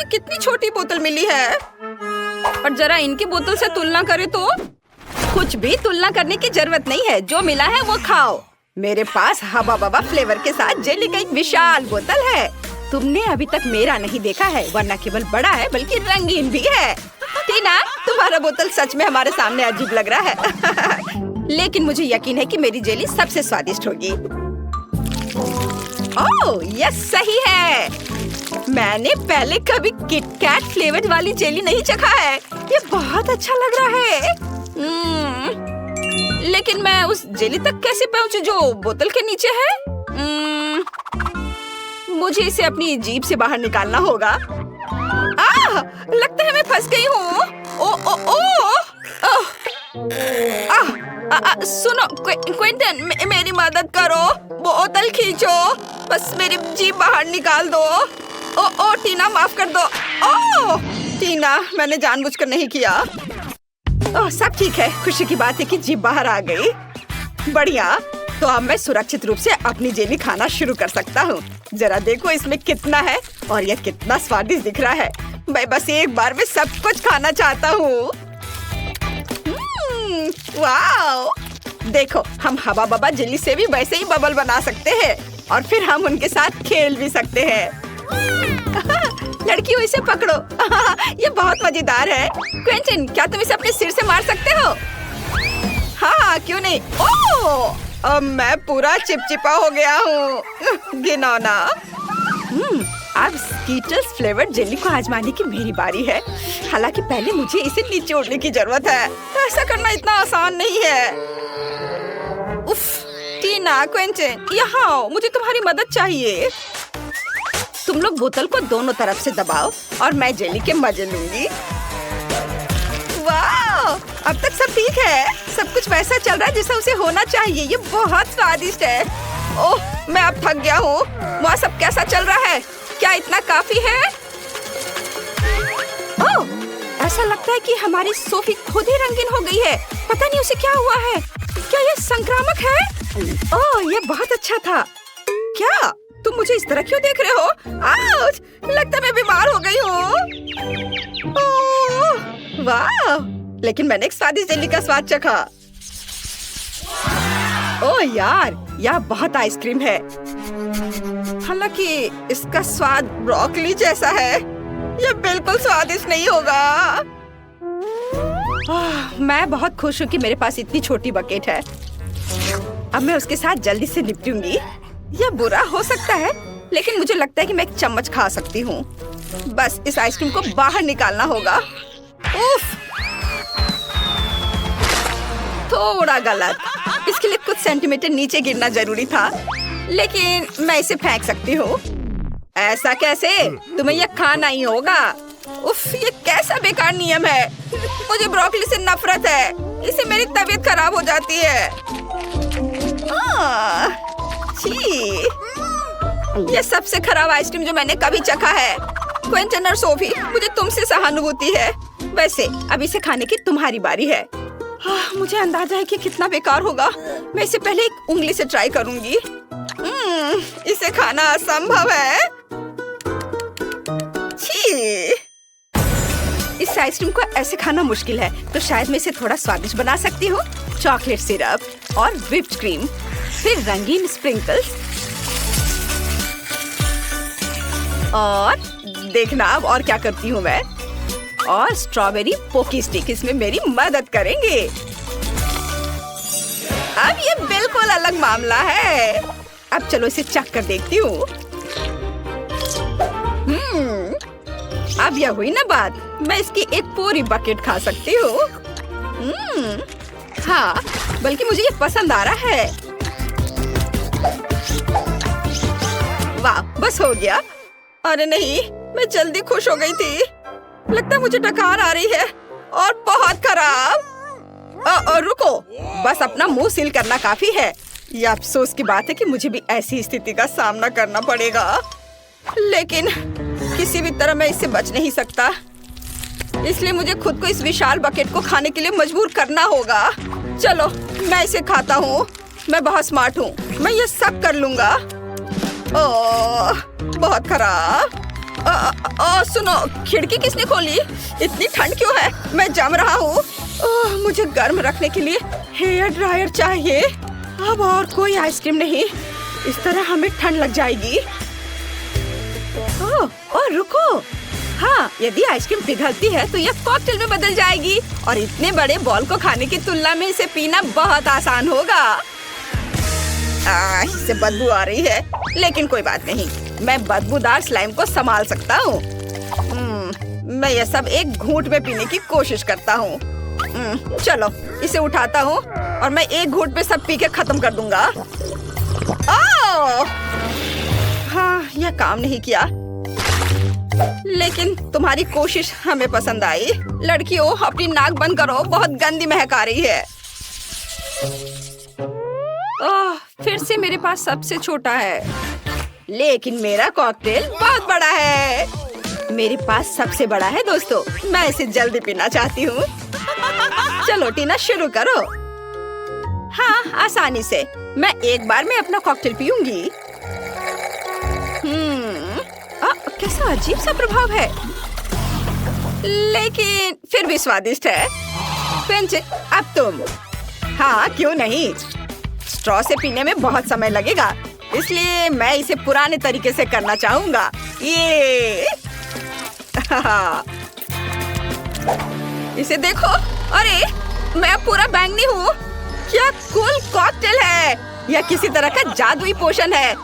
कितनी छोटी बोतल मिली है। और जरा इनकी बोतल से तुलना करें तो कुछ भी तुलना करने की जरूरत नहीं है। जो मिला है वो खाओ। मेरे पास हवा बवा फ्लेवर के साथ जेली का एक विशाल बोतल है। तुमने अभी तक मेरा नहीं देखा है, वरना केवल बड़ा है बल्कि रंगीन भी है। टीना, तुम्हारा बोतल सच में हमारे सामने अजीब लग रहा है। लेकिन मुझे यकीन है कि मेरी जेली सबसे स्वादिष्ट होगी। ओह, यह सही है। मैंने पहले कभी किटकैट फ्लेवर वाली जेली नहीं चखा है। ये बहुत अच्छा लग रहा है। लेकिन मैं उस जेली तक कैसे पहुंचूं जो बोतल के नीचे है? मुझे इसे अपनी जीभ से बाहर निकालना होगा। लगता है मैं फंस गई हूँ। सुनो क्विंटन, मेरी मदद करो। बोतल खींचो, बस मेरी जीभ बाहर निकाल दो। टीना, माफ कर दो। टीना, मैंने जानबूझकर नहीं किया। सब ठीक है। खुशी की बात है कि जीभ बाहर आ गई। बढ़िया। तो अब मैं सुरक्षित रूप से अपनी जेली खाना शुरू कर सकता हूँ। जरा देखो इसमें कितना है और यह कितना स्वादिष्ट दिख रहा है। मैं बस एक बार में सब कुछ खाना चाहता हूँ। वाओ! देखो, हम हवा बबा जेली से भी वैसे ही बबल बना सकते हैं और फिर हम उनके साथ खेल भी सकते हैं। लड़कियों, इसे पकड़ो। ये बहुत मजेदार है। क्विंटन, क्या तुम इसे अपने सिर से मार सकते हो? हाँ, क्यों नहीं। अब मैं पूरा चिपचिपा हो गया हूँ। घिनौना। अब स्कीटर्स फ्लेवर्ड जेली को आजमाने की मेरी बारी है। हालांकि पहले मुझे इसे निचोड़ने की जरूरत है। ऐसा करना इतना आसान नहीं है। उफ, टीना, क्विंटन, यहाँ आओ, मुझे तुम्हारी मदद चाहिए। तुम लोग बोतल को दोनों तरफ से दबाओ और मैं जेली के मजे लूंगी। वाह! अब तक सब ठीक है। सब कुछ वैसा चल रहा है जैसा उसे होना चाहिए। ये बहुत स्वादिष्ट है। ओह, मैं अब थक गया हूँ। वहाँ सब कैसा चल रहा है? क्या इतना काफी है? ओह, ऐसा लगता है कि हमारी सोफी खुद ही रंगीन हो गई है। पता नहीं उसे क्या हुआ है। क्या ये संक्रामक है? ओह, ये बहुत अच्छा था। क्या तुम मुझे इस तरह क्यों देख रहे हो? आउच! लगता है मैं बीमार हो गई हूँ। वाह! लेकिन मैंने एक स्वादिष्ट जेली का स्वाद चखा। ओह यार, यह बहुत आइसक्रीम है। हालांकि इसका स्वाद ब्रोकली जैसा है। यह बिल्कुल स्वादिष्ट नहीं होगा। मैं बहुत खुश हूँ कि मेरे पास इतनी छोटी बकेट है। अब मैं उसके साथ जल्दी से निपटूंगी। यह बुरा हो सकता है, लेकिन मुझे लगता है कि मैं एक चम्मच खा सकती हूँ। बस इस आइसक्रीम को बाहर निकालना होगा। उफ! थोड़ा गलत। इसके लिए कुछ सेंटीमीटर नीचे गिरना जरूरी था, लेकिन मैं इसे फेंक सकती हूँ। ऐसा कैसे? तुम्हें यह खाना ही होगा। उफ! ये कैसा बेकार नियम है। मुझे ब्रोकली से नफरत है। इससे मेरी तबीयत खराब हो जाती है। छी! ये सबसे खराब आइसक्रीम जो मैंने कभी चखा है। क्विंटन और सोफी, मुझे तुमसे सहानुभूति है। वैसे अब इसे खाने की तुम्हारी बारी है। मुझे अंदाजा है कि कितना बेकार होगा। मैं इसे पहले एक उंगली से ट्राई करूंगी। इसे खाना असंभव है। छी! इस आइसक्रीम को ऐसे खाना मुश्किल है, तो शायद मैं इसे थोड़ा स्वादिष्ट बना सकती हूँ। चॉकलेट सिरप और व्हिप्ड क्रीम, फिर रंगीन स्प्रिंकल्स, और देखना अब और क्या करती हूँ मैं। और स्ट्रॉबेरी पोकी स्टिक इसमें मेरी मदद करेंगे। अब ये बिल्कुल अलग मामला है। अब चलो इसे चख कर देखती हूँ। अब यह हुई ना बात। मैं इसकी एक पूरी बकेट खा सकती हूँ। हाँ, बल्कि मुझे ये पसंद आ रहा है। वाह, बस हो गया। अरे नहीं, मैं जल्दी खुश हो गई थी। लगता है मुझे डकार आ रही है और बहुत खराब। रुको, बस अपना मुंह सील करना काफी है। यह अफसोस की बात है कि मुझे भी ऐसी स्थिति का सामना करना पड़ेगा, लेकिन किसी भी तरह मैं इससे बच नहीं सकता। इसलिए मुझे खुद को इस विशाल बकेट को खाने के लिए मजबूर करना होगा। चलो, मैं इसे खाता हूँ। मैं बहुत स्मार्ट हूँ। मैं ये सब कर लूँगा। ओह, बहुत खराब। सुनो, खिड़की किसने खोली? इतनी ठंड क्यों है? मैं जम रहा हूँ। मुझे गर्म रखने के लिए हेयर ड्रायर चाहिए। अब और कोई आइसक्रीम नहीं, इस तरह हमें ठंड लग जाएगी। ओह रुको, हाँ, यदि आइसक्रीम पिघलती है तो यह कॉकटेल में बदल जाएगी और इतने बड़े बॉल को खाने की तुलना में इसे पीना बहुत आसान होगा। इससे बदबू आ रही है, लेकिन कोई बात नहीं, मैं बदबूदार स्लाइम को संभाल सकता हूँ। मैं यह सब एक घूंट में पीने की कोशिश करता हूँ। चलो इसे उठाता हूँ और मैं एक घूंट में सब पी के खत्म कर दूंगा। हाँ, यह काम नहीं किया, लेकिन तुम्हारी कोशिश हमें पसंद आई। लड़कियों, अपनी नाक बंद करो, बहुत गंदी महक आ रही है। फिर से मेरे पास सबसे छोटा है, लेकिन मेरा कॉकटेल बहुत बड़ा है। मेरे पास सबसे बड़ा है दोस्तों, मैं इसे जल्दी पीना चाहती हूँ। चलो टीना, शुरू करो। हाँ, आसानी से। मैं एक बार में अपना कॉकटेल पीऊंगी। कैसा अजीब सा प्रभाव है, लेकिन फिर भी स्वादिष्ट है। क्विंटन, अब तुम। हाँ, क्यों नहीं। स्ट्रॉ से पीने में बहुत समय लगेगा, इसलिए मैं इसे पुराने तरीके से करना चाहूंगा। ये इसे देखो, अरे मैं पूरा बैंगनी हूँ। क्या कूल कॉकटेल है! यह किसी तरह का जादुई पोषण है।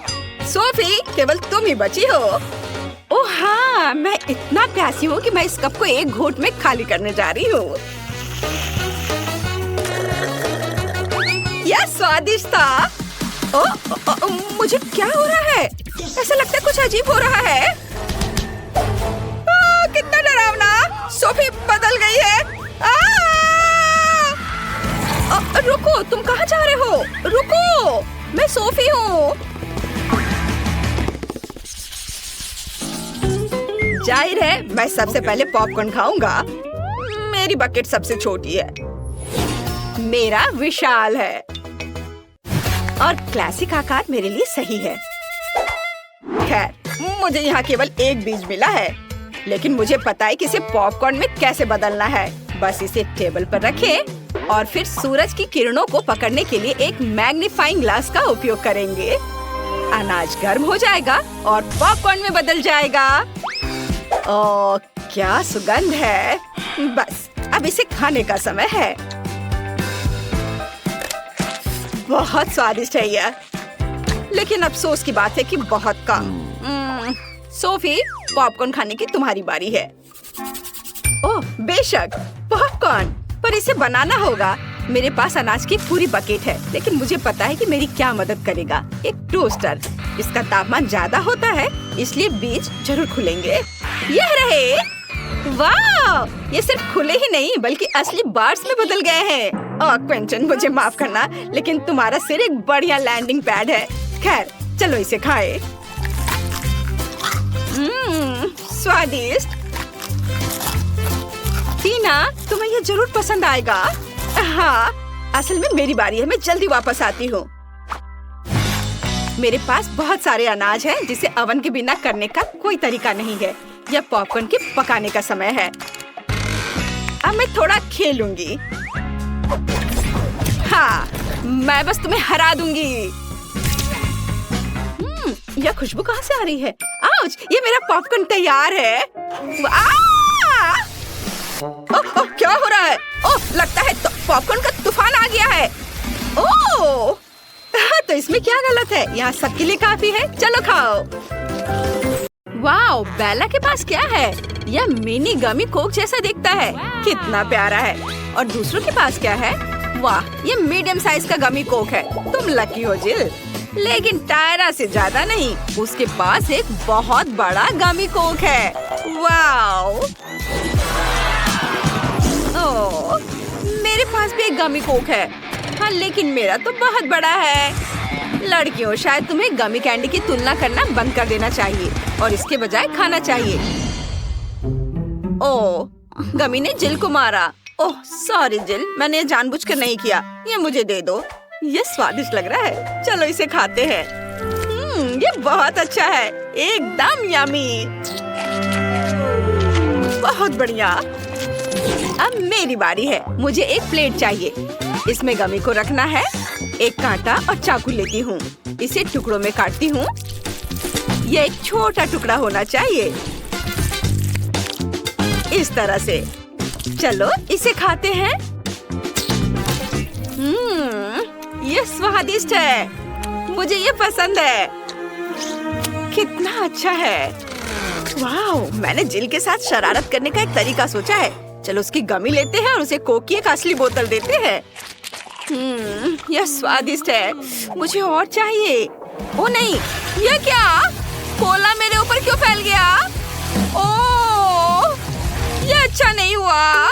सोफी, केवल तुम ही बची हो। ओह हाँ, मैं इतना प्यासी हूँ कि मैं इस कप को एक घूंट में खाली करने जा रही हूँ। यह स्वादिष्ट था। मुझे क्या हो रहा है? ऐसा लगता है कुछ अजीब हो रहा है। कितना डरावना! सोफी बदल गई है। रुको, तुम कहाँ जा रहे हो? रुको, मैं सोफी हूँ। जाहिर है, मैं सबसे पहले पॉपकॉर्न खाऊंगा। मेरी बकेट सबसे छोटी है, मेरा विशाल है और क्लासिक आकार मेरे लिए सही है। खैर, मुझे यहाँ केवल एक बीज मिला है, लेकिन मुझे पता है कि इसे पॉपकॉर्न में कैसे बदलना है। बस इसे टेबल पर रखें और फिर सूरज की किरणों को पकड़ने के लिए एक मैग्नीफाइंग ग्लास का उपयोग करेंगे। अनाज गर्म हो जाएगा और पॉपकॉर्न में बदल जाएगा। ओह, क्या सुगंध है! बस अब इसे खाने का समय है। बहुत स्वादिष्ट है यह, लेकिन अफसोस की बात है कि बहुत कम। सोफी, पॉपकॉर्न खाने की तुम्हारी बारी है। ओह बेशक, पॉपकॉर्न, पर इसे बनाना होगा। मेरे पास अनाज की पूरी बकेट है, लेकिन मुझे पता है कि मेरी क्या मदद करेगा। एक टोस्टर। इसका तापमान ज्यादा होता है, इसलिए बीज जरूर खुलेंगे। यह रहे। वाह! ये सिर्फ खुले ही नहीं बल्कि असली बार्स में बदल गए हैं। क्विंटन, मुझे माफ करना, लेकिन तुम्हारा सिर एक बढ़िया लैंडिंग पैड है। खैर, चलो इसे खाएं। स्वादिष्ट। टीना, तुम्हें यह जरूर पसंद आएगा। हाँ, असल में मेरी बारी है, मैं जल्दी वापस आती हूँ। मेरे पास बहुत सारे अनाज हैं जिसे ओवन के बिना करने का कोई तरीका नहीं है। यह पॉपकॉर्न के पकाने का समय है। अब मैं थोड़ा खेलूंगी। हाँ, मैं बस तुम्हें हरा दूंगी। यह खुशबू कहाँ से आ रही है? आउच! ये मेरा पॉपकॉर्न तैयार है। ओह, क्या हो रहा है? ओह, लगता है पॉपकॉर्न का तूफान आ गया है। ओह, तो इसमें क्या गलत है? यहाँ सबके लिए काफी है। चलो खाओ। वाओ, बेला के पास क्या है? यह मिनी गमी कोक जैसा दिखता है। कितना प्यारा है। और दूसरों के पास क्या है? वाह, ये मीडियम साइज का गमी कोक है। तुम लकी हो जिल। लेकिन टायरा से ज्यादा नहीं, उसके पास एक बहुत बड़ा गमी कोक है। वाओ! ओह, मेरे पास भी एक गमी कोक है। हाँ, लेकिन मेरा तो बहुत बड़ा है। लड़कियों, शायद तुम्हें गमी कैंडी की तुलना करना बंद कर देना चाहिए और इसके बजाय खाना चाहिए। ओह, गमी ने जिल को मारा। ओह सॉरी जिल, मैंने जानबूझकर नहीं किया। ये मुझे दे दो। ये स्वादिष्ट लग रहा है। चलो इसे खाते हैं। ये बहुत अच्छा है, एकदम यमी। बहुत बढ़िया। अब मेरी बारी है। मुझे एक प्लेट चाहिए। इसमें गमी को रखना है। एक कांटा और चाकू लेती हूँ। इसे टुकड़ों में काटती हूँ। ये एक छोटा टुकड़ा होना चाहिए, इस तरह से। चलो इसे खाते हैं। ये स्वादिष्ट है। मुझे ये पसंद है। कितना अच्छा है। वाह, मैंने जिल के साथ शरारत करने का एक तरीका सोचा है। चलो उसकी गमी लेते हैं और उसे कोक की एक असली बोतल देते हैं। यह स्वादिष्ट है। मुझे और चाहिए। ओ नहीं, यह क्या? कोला मेरे ऊपर क्यों फैल गया? ओह, यह अच्छा नहीं हुआ।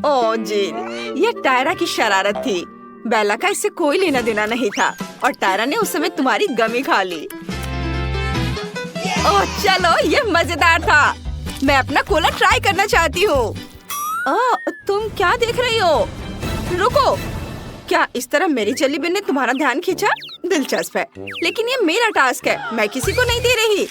ओ जिल, यह टायरा की शरारत थी। बेला का इससे कोई लेना देना नहीं था और टायरा ने उस समय तुम्हारी गमी खा ली। ओह चलो, यह मजेदार था। मैं अपना कोला ट्राई करना चाहती हूँ। तुम क्या देख रही हो? रुको, क्या इस तरह मेरी जेली बिन ने तुम्हारा ध्यान खींचा? दिलचस्प है, लेकिन ये मेरा टास्क है। मैं किसी को नहीं दे रही।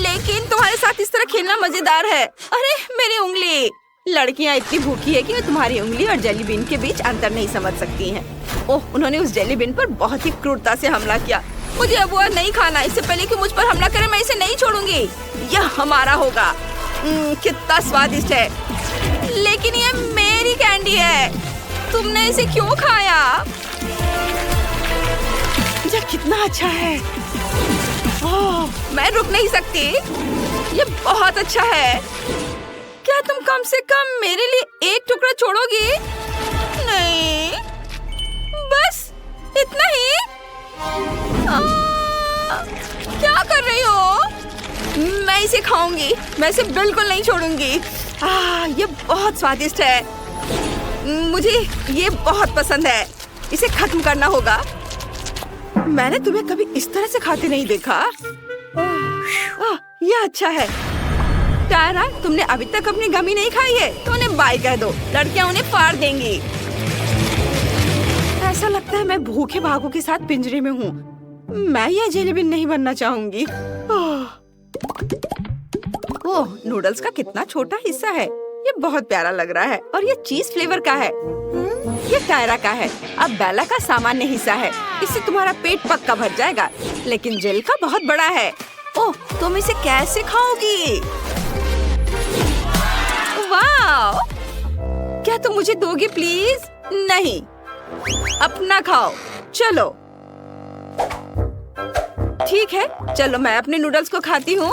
लेकिन तुम्हारे साथ इस तरह खेलना मजेदार है। अरे मेरी उंगली। लड़कियां इतनी भूखी है कि वे तुम्हारी उंगली और जेली बिन के बीच अंतर नहीं समझ सकती हैं। ओह, उन्होंने उस जेली बिन पर बहुत ही क्रूरता से हमला किया। मुझे अब वह नहीं खाना। इससे पहले कि मुझ पर हमला करे, मैं इसे नहीं छोड़ूंगी। यह हमारा होगा। कितना स्वादिष्ट है। लेकिन ये मेरी कैंडी है। तुमने इसे क्यों खाया? यह कितना अच्छा है। ओह, मैं रुक नहीं सकती। ये बहुत अच्छा है। क्या तुम कम से कम मेरे लिए एक टुकड़ा छोड़ोगी? नहीं, बस इतना ही। क्या कर रही हो? मैं इसे खाऊंगी। मैं इसे बिल्कुल नहीं छोड़ूंगी। ये बहुत स्वादिष्ट है। मुझे ये बहुत पसंद है। इसे खत्म करना होगा। मैंने तुम्हें कभी इस तरह से खाते नहीं देखा। यह अच्छा है। टायरा, तुमने अभी तक अपनी गमी नहीं खाई है तो उन्हें बाय कह दो। लड़कियां उन्हें फाड़ देंगी। ऐसा लगता है मैं भूखे भागों के साथ पिंजरे में हूँ। मैं यह जेली बिन नहीं बनना चाहूंगी। ओह, नूडल्स का कितना छोटा हिस्सा है। ये बहुत प्यारा लग रहा है और ये चीज फ्लेवर का है। ये टायरा का है। अब बेला का सामान्य हिस्सा है। इससे तुम्हारा पेट पक्का भर जाएगा। लेकिन जेल का बहुत बड़ा है। ओह, तुम इसे कैसे खाओगी? वाह, क्या तुम मुझे दोगे प्लीज? नहीं, अपना खाओ। चलो ठीक है, चलो मैं अपने नूडल्स को खाती हूँ।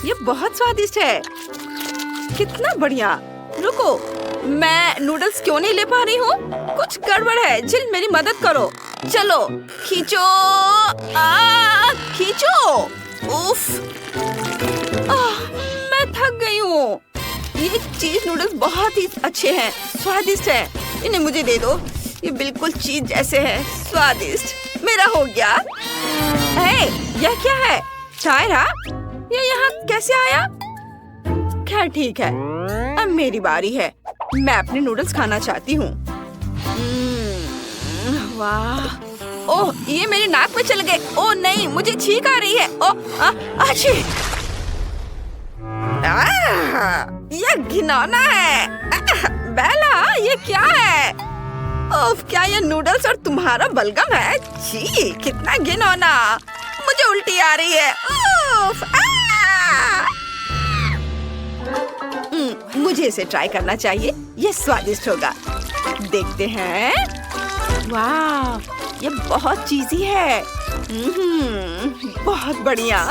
ये बहुत स्वादिष्ट है। कितना बढ़िया। रुको, मैं नूडल्स क्यों नहीं ले पा रही हूँ? कुछ गड़बड़ है। जिल, मेरी मदद करो। चलो खींचो। खींचो। उफ, मैं थक गई हूँ। ये चीज नूडल्स बहुत ही अच्छे हैं, स्वादिष्ट हैं। इन्हें मुझे दे दो। ये बिल्कुल चीज जैसे हैं, स्वादिष्ट। मेरा हो गया। यह क्या है? टायरा, ये यहाँ कैसे आया? खैर ठीक है, अब मेरी बारी है। मैं अपने नूडल्स खाना चाहती हूँ। वाह, ओह, ये मेरे नाक में चल गए। ओह नहीं, मुझे छींक आ रही है। ओह, अच्छी। ये घिनौना है। बेला, ये क्या है? ओह, क्या ये नूडल्स और तुम्हारा बलगम है? छी, कितना घिनौना। मुझे उल्टी आ रही है। मुझे इसे ट्राई करना चाहिए। ये स्वादिष्ट होगा। देखते हैं। वाह, ये बहुत चीज़ी है। बहुत बढ़िया।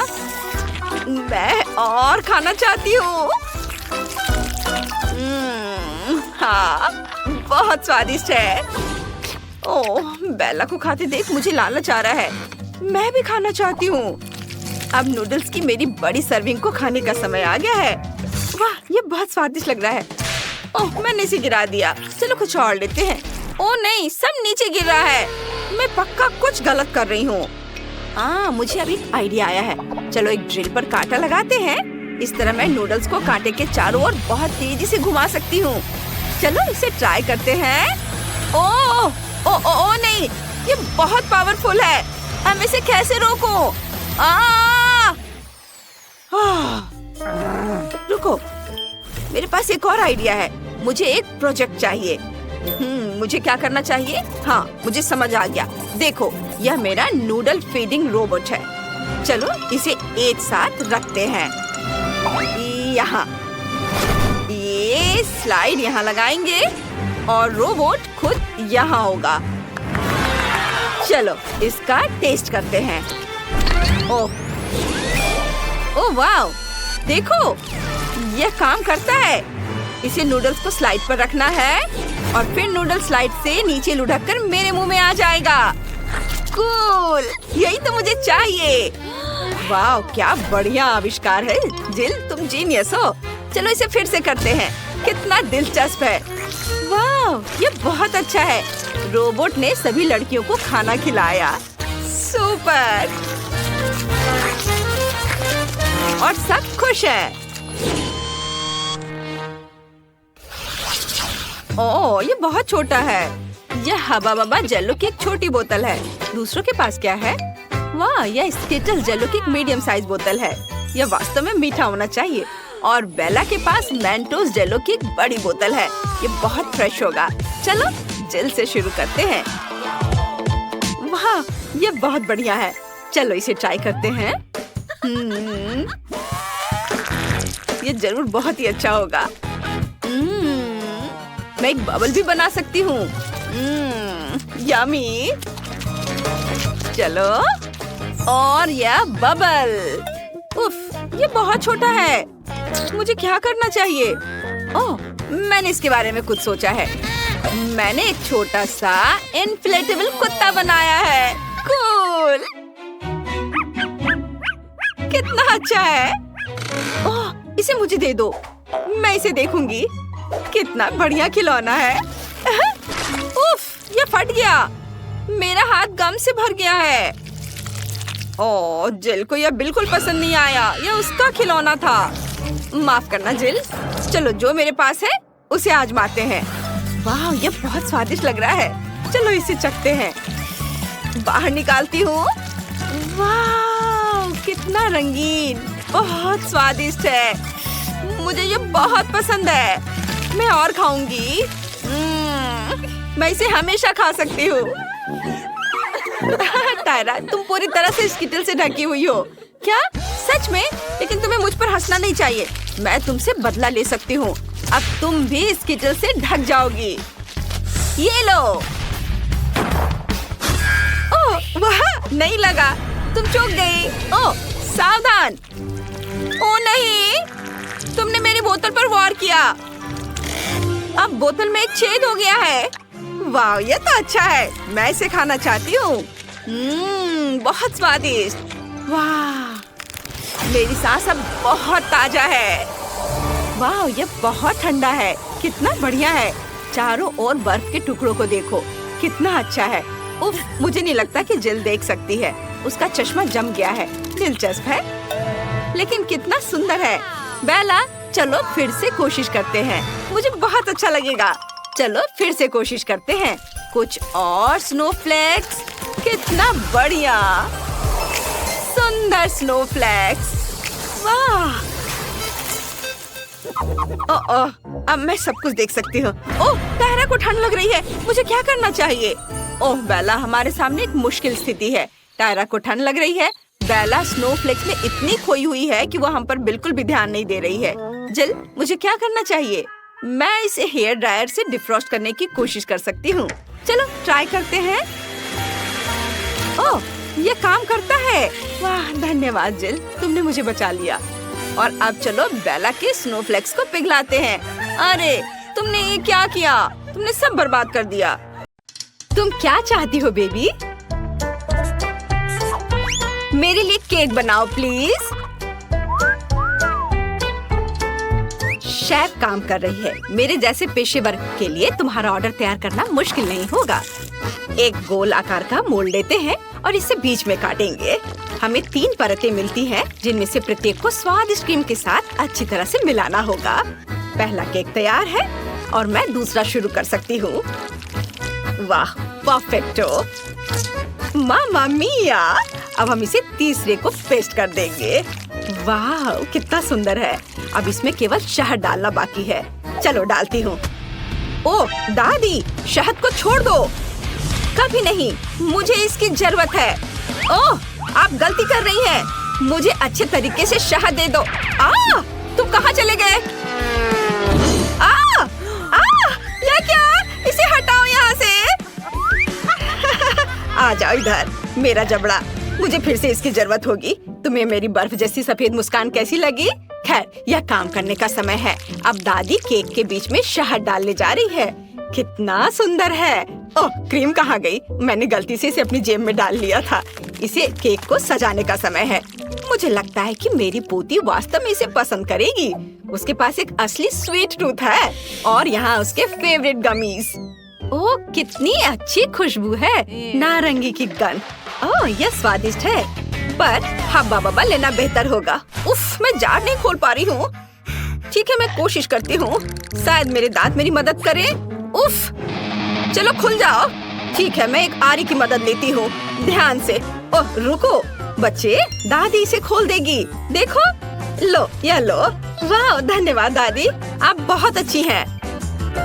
मैं और खाना चाहती हूँ। हाँ, बहुत स्वादिष्ट है। ओह, बेला को खाते देख मुझे लालच आ रहा है। मैं भी खाना चाहती हूँ। अब नूडल्स की मेरी बड़ी सर्विंग को खाने का समय आ गया है। वाह, ये बहुत स्वादिष्ट लग रहा है। ओह, मैंने इसे गिरा दिया। चलो कुछ और लेते हैं। ओह नहीं, सब नीचे गिर रहा है। मैं पक्का कुछ गलत कर रही हूँ। मुझे अभी आइडिया आया है। चलो एक ड्रिल पर कांटा लगाते हैं। इस तरह मैं नूडल्स को कांटे के चारों ओर बहुत तेजी से घुमा सकती हूँ। चलो इसे ट्राई करते हैं। ओह नहीं, ये बहुत पावरफुल है। अब इसे कैसे रोकूं? रुको, मेरे पास एक और आइडिया है। मुझे एक प्रोजेक्ट चाहिए। मुझे क्या करना चाहिए? हाँ, मुझे समझ आ गया। देखो, यह मेरा नूडल फीडिंग रोबोट है। चलो इसे एक साथ रखते हैं। यहाँ ये स्लाइड यहाँ लगाएंगे और रोबोट खुद यहाँ होगा। चलो इसका टेस्ट करते हैं। ओह वाह, देखो यह काम करता है। इसे नूडल्स को स्लाइड पर रखना है और फिर नूडल स्लाइड से नीचे लुढ़क कर मेरे मुंह में आ जाएगा। कूल, यही तो मुझे चाहिए। वाह, क्या बढ़िया आविष्कार है। जिल, तुम जीनियस हो। चलो इसे फिर से करते हैं। कितना दिलचस्प है। वाह, ये बहुत अच्छा है। रोबोट ने सभी लड़कियों को खाना खिलाया। सुपर। और सब खुश हैं। ओह, ये बहुत छोटा है। यह हबा बबा जेलो की एक छोटी बोतल है। दूसरों के पास क्या है? वाह, यह स्किटल जेलो की एक मीडियम साइज बोतल है। यह वास्तव में मीठा होना चाहिए। और बेला के पास मेंटोस जेलो की एक बड़ी बोतल है। ये बहुत फ्रेश होगा। चलो जेल से शुरू करते हैं। वाह, ये बहुत बढ़िया है। चलो इसे ट्राई करते हैं। ये जरूर बहुत ही अच्छा होगा। मैं एक बबल भी बना सकती हूँ। यमी। चलो, और यह बबल। उफ, ये बहुत छोटा है। मुझे क्या करना चाहिए? ओह, मैंने इसके बारे में कुछ सोचा है। मैंने एक छोटा सा इन्फ्लेटेबल कुत्ता बनाया है। कूल, कितना अच्छा है। ओह, इसे मुझे दे दो। मैं इसे देखूंगी। कितना बढ़िया खिलौना है। उफ, ये फट गया। मेरा हाथ गम से भर गया है। ओह, जिल को यह बिल्कुल पसंद नहीं आया। यह उसका खिलौना था। माफ करना जिल। चलो जो मेरे पास है उसे आजमाते हैं। वाह, ये बहुत स्वादिष्ट लग रहा है। चलो इसे चखते हैं। बाहर निकालती हूँ। वाह, कितना रंगीन। बहुत स्वादिष्ट है। मुझे ये बहुत पसंद है। मैं और खाऊंगी। मैं इसे हमेशा खा सकती हूँ। टायरा, तुम पूरी तरह से स्किटल से ढकी हुई हो। क्या? सच में? लेकिन तुम्हें मुझ पर हंसना नहीं चाहिए। मैं तुमसे बदला ले सकती हूँ। अब तुम भी स्किटल से ढक जाओगी। ये लो। ओह वाह, नहीं लगा। तुम चूक गई। ओह सावधान। ओह नहीं, तुमने मेरी बोतल पर वार किया। अब बोतल में एक छेद हो गया है। वाह, ये तो अच्छा है। मैं इसे खाना चाहती हूँ। बहुत स्वादिष्ट। वाह, मेरी सांस अब बहुत ताजा है। वाह, ये बहुत ठंडा है। कितना बढ़िया है। चारों ओर बर्फ के टुकड़ों को देखो, कितना अच्छा है। उफ, मुझे नहीं लगता कि जिल देख सकती है। उसका चश्मा जम गया है। दिलचस्प है, लेकिन कितना सुंदर है। बेला, चलो फिर से कोशिश करते हैं। मुझे बहुत अच्छा लगेगा। चलो फिर से कोशिश करते हैं। कुछ और स्नोफ्लेक्स। कितना बढ़िया, सुंदर स्नोफ्लेक्स। वाह। ओह, अब मैं सब कुछ देख सकती हूँ। ओह, टायरा को ठंड लग रही है। मुझे क्या करना चाहिए? ओह बेला, हमारे सामने एक मुश्किल स्थिति है। टायरा को ठंड लग रही है। बेला स्नोफ्लेक्स में इतनी खोई हुई है कि वो हम पर बिल्कुल भी ध्यान नहीं दे रही है। जिल, मुझे क्या करना चाहिए? मैं इसे हेयर ड्रायर से डिफ्रॉस्ट करने की कोशिश कर सकती हूँ। चलो ट्राई करते हैं। ओह, ये काम करता है। वाह, धन्यवाद जिल, तुमने मुझे बचा लिया। और अब चलो बेला के स्नोफ्लेक्स को पिघलाते हैं। अरे, तुमने ये क्या किया? तुमने सब बर्बाद कर दिया। तुम क्या चाहती हो बेबी? मेरे लिए केक बनाओ प्लीज। शेफ काम कर रही है। मेरे जैसे पेशेवर के लिए तुम्हारा ऑर्डर तैयार करना मुश्किल नहीं होगा। एक गोल आकार का मोल्ड लेते हैं और इसे बीच में काटेंगे। हमें 3 परतें मिलती हैं, जिनमें से प्रत्येक को स्वादिष्ट क्रीम के साथ अच्छी तरह से मिलाना होगा। पहला केक तैयार है और मैं दूसरा शुरू कर सकती हूँ। वाह, परफेक्टो। मामा मिया, अब हम इसे तीसरे को पेस्ट कर देंगे। वाह, कितना सुंदर है। अब इसमें केवल शहद डालना बाकी है। चलो डालती हूँ। ओह दादी, शहद को छोड़ दो। कभी नहीं, मुझे इसकी जरूरत है। ओह, आप गलती कर रही हैं। मुझे अच्छे तरीके से शहद दे दो। तुम कहाँ चले गए? ये क्या? इसे हटाओ यहाँ से। आ जाओ इधर, मेरा जबड़ा। मुझे फिर से इसकी जरूरत होगी। तुम्हें मेरी बर्फ जैसी सफेद मुस्कान कैसी लगी? खैर, यह काम करने का समय है। अब दादी केक के बीच में शहद डालने जा रही है। कितना सुंदर है। ओह, क्रीम कहाँ गई? मैंने गलती से इसे अपनी जेब में डाल लिया था। इसे केक को सजाने का समय है। मुझे लगता है कि मेरी पोती वास्तव में इसे पसंद करेगी। उसके पास एक असली स्वीट टूथ है और यहाँ उसके फेवरेट गमीज। ओह, कितनी अच्छी खुशबू है। नारंगी की गंध। ओह, यह स्वादिष्ट है, पर हब्बा बब्बा लेना बेहतर होगा। उफ, मैं जार नहीं खोल पा रही हूँ। ठीक है, मैं कोशिश करती हूँ। शायद मेरे दांत मेरी मदद करें। उफ, चलो खुल जाओ। ठीक है, मैं एक आरी की मदद लेती हूँ। ध्यान से। ओह, रुको बच्चे, दादी इसे खोल देगी। देखो, लो, यह लो। वाह, धन्यवाद दादी, आप बहुत अच्छी हैं।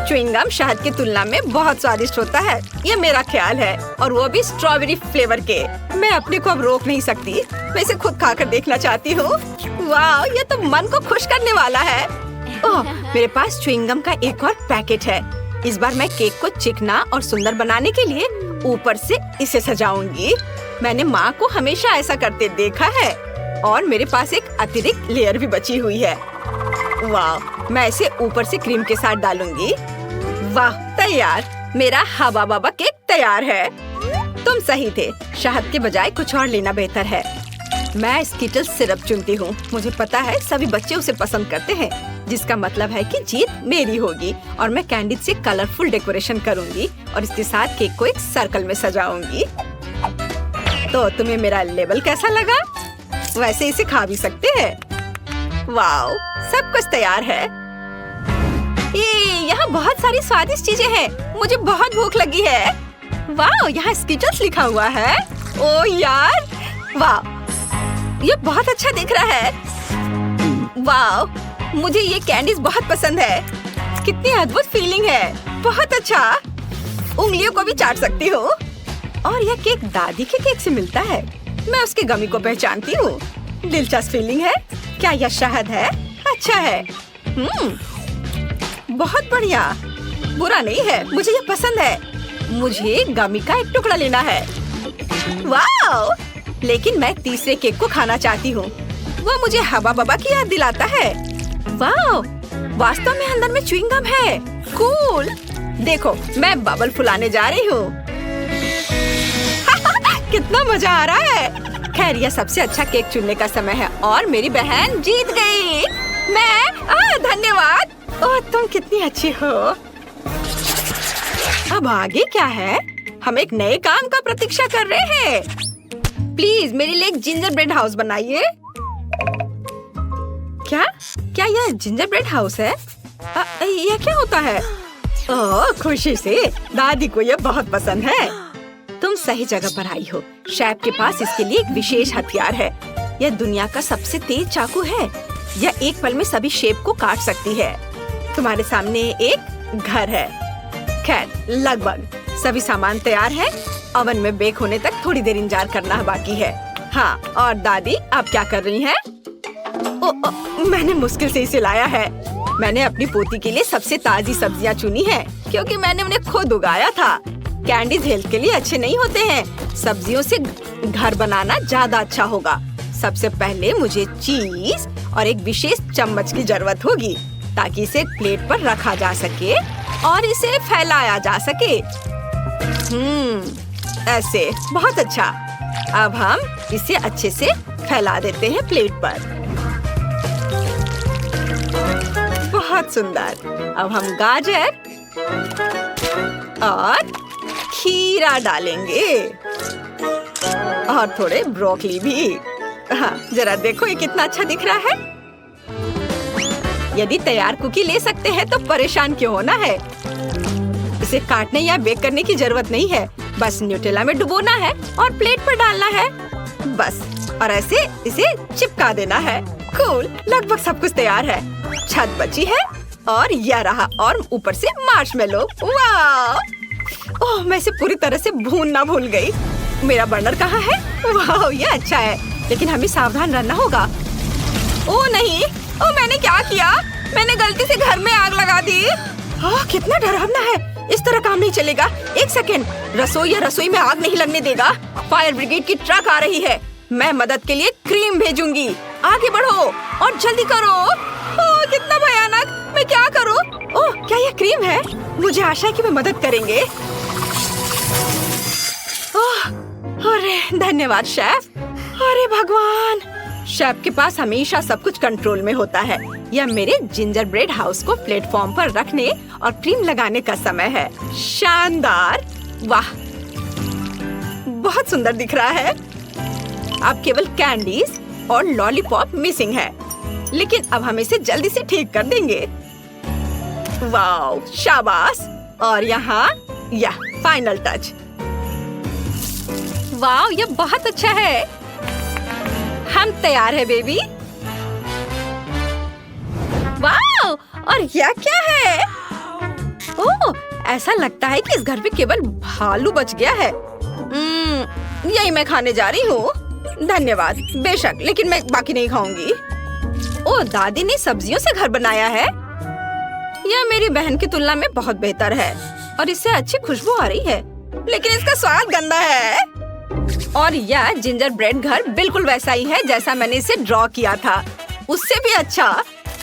च्युइंगम शहद की तुलना में बहुत स्वादिष्ट होता है, ये मेरा ख्याल है, और वो भी स्ट्रॉबेरी फ्लेवर के। मैं अपने को अब रोक नहीं सकती। मैं इसे खुद खाकर देखना चाहती हूँ। वाह, ये तो मन को खुश करने वाला है। ओह, मेरे पास च्युइंगम का एक और पैकेट है। इस बार मैं केक को चिकना और सुंदर बनाने के लिए ऊपर से इसे सजाऊंगी। मैंने माँ को हमेशा ऐसा करते देखा है, और मेरे पास एक अतिरिक्त लेयर भी बची हुई है। वाह, मैं इसे ऊपर से क्रीम के साथ डालूंगी। वाह, तैयार। मेरा हवा बाबा केक तैयार है। तुम सही थे, शहद के बजाय कुछ और लेना बेहतर है। मैं स्किटल्स सिरप चुनती हूँ। मुझे पता है सभी बच्चे उसे पसंद करते हैं, जिसका मतलब है कि जीत मेरी होगी। और मैं कैंडी से कलरफुल डेकोरेशन करूँगी और इसके साथ केक को एक सर्कल में सजाऊंगी। तो तुम्हें मेरा लेबल कैसा लगा? वैसे इसे खा भी सकते हैं। वाओ, सब कुछ तैयार है। यहाँ बहुत सारी स्वादिष्ट चीजें हैं। मुझे बहुत भूख लगी है। वाओ, यहाँ स्किटल्स लिखा हुआ है। ओ यार, वाओ, ये बहुत अच्छा दिख रहा है। वाओ, मुझे ये कैंडीज बहुत पसंद है। कितनी अद्भुत फीलिंग है। बहुत अच्छा। उंगलियों को भी चाट सकती हूँ। और यह केक दादी के केक से मिलता है। मैं उसके गमी को पहचानती हूँ। दिलचस्प फीलिंग है। क्या यह शहद है? अच्छा है। बहुत बढ़िया। बुरा नहीं है, मुझे यह पसंद है। मुझे गमी का एक टुकड़ा लेना है। वाओ, लेकिन मैं तीसरे केक को खाना चाहती हूँ। वो मुझे हवा बबा की याद दिलाता है। वाओ, वास्तव में अंदर में च्युइंगम है। कूल। देखो, मैं बबल फुलाने जा रही हूँ। कितना मजा आ रहा है। खैर, यह सबसे अच्छा केक चुनने का समय है और मेरी बहन जीत गई। धन्यवाद। ओह, तुम कितनी अच्छी हो। अब आगे क्या है? हम एक नए काम का प्रतीक्षा कर रहे हैं। प्लीज मेरे लिए एक जिंजर ब्रेड हाउस बनाइए। क्या यह जिंजर ब्रेड हाउस है? यह क्या होता है? ओह, खुशी से। दादी को यह बहुत पसंद है। तुम सही जगह पर आई हो। शेफ के पास इसके लिए एक विशेष हथियार है। यह दुनिया का सबसे तेज चाकू है। यह एक पल में सभी शेप को काट सकती है। तुम्हारे सामने एक घर है। खैर, लगभग सभी सामान तैयार है। ओवन में बेक होने तक थोड़ी देर इंतजार करना बाकी है। हाँ, और दादी आप क्या कर रही हैं? मैंने मुश्किल से इसे लाया है। मैंने अपनी पोती के लिए सबसे ताजी सब्जियां चुनी है, क्योंकि मैंने उन्हें खुद उगाया था। कैंडीज हेल्थ के लिए अच्छे नहीं होते हैं। सब्जियों से घर बनाना ज्यादा अच्छा होगा। सबसे पहले मुझे चीज और एक विशेष चम्मच की जरूरत होगी, ताकि इसे प्लेट पर रखा जा सके और इसे फैलाया जा सके। ऐसे। बहुत अच्छा। अब हम इसे अच्छे से फैला देते हैं प्लेट पर। बहुत सुंदर। अब हम गाजर और खीरा डालेंगे और थोड़े ब्रोकली भी। हाँ, जरा देखो ये कितना अच्छा दिख रहा है। यदि तैयार कुकी ले सकते हैं तो परेशान क्यों होना है। इसे काटने या बेक करने की जरूरत नहीं है। बस न्यूटेला में डुबोना है और प्लेट पर डालना है। बस, और ऐसे इसे चिपका देना है। कूल, लगभग सब कुछ तैयार है। छत बची है और यह रहा, और ऊपर से मार्शमेलो। वाह! ओह, मैं इसे पूरी तरह से भूनना भूल गई। मेरा बर्नर कहाँ है? वाह, ये अच्छा है, लेकिन हमें सावधान रहना होगा। ओह नहीं, ओह मैंने क्या किया? मैंने गलती से घर में आग लगा दी। ओह, कितना डरावना है। इस तरह काम नहीं चलेगा। एक सेकेंड, रसोई में आग नहीं लगने देगा। फायर ब्रिगेड की ट्रक आ रही है। मैं मदद के लिए क्रीम भेजूंगी। आगे बढ़ो और जल्दी करो। ओह, कितना भयानक। मैं क्या करूं? ओह, क्या यह क्रीम है? मुझे आशा है कि वे मदद करेंगे। ओह, अरे धन्यवाद शेफ। अरे भगवान, शेफ के पास हमेशा सब कुछ कंट्रोल में होता है। यह मेरे जिंजर ब्रेड हाउस को प्लेटफॉर्म पर रखने और क्रीम लगाने का समय है। शानदार! वाह, बहुत सुंदर दिख रहा है। अब केवल कैंडीज और लॉलीपॉप मिसिंग है, लेकिन अब हम इसे जल्दी से ठीक कर देंगे। वाह, शाबाश! और यहाँ यह फाइनल टच। वाह, यह बहुत अच्छा है। हम तैयार है बेबी। वाह, और यह क्या है? ओह, ऐसा लगता है कि इस घर में केवल भालू बच गया है। यही मैं खाने जा रही हूँ। धन्यवाद। बेशक, लेकिन मैं बाकी नहीं खाऊंगी। ओह, दादी ने सब्जियों से घर बनाया है। यह मेरी बहन की तुलना में बहुत बेहतर है और इससे अच्छी खुशबू आ रही है, लेकिन इसका स्वाद गंदा है। और यह जिंजर ब्रेड घर बिल्कुल वैसा ही है जैसा मैंने इसे ड्रॉ किया था, उससे भी अच्छा।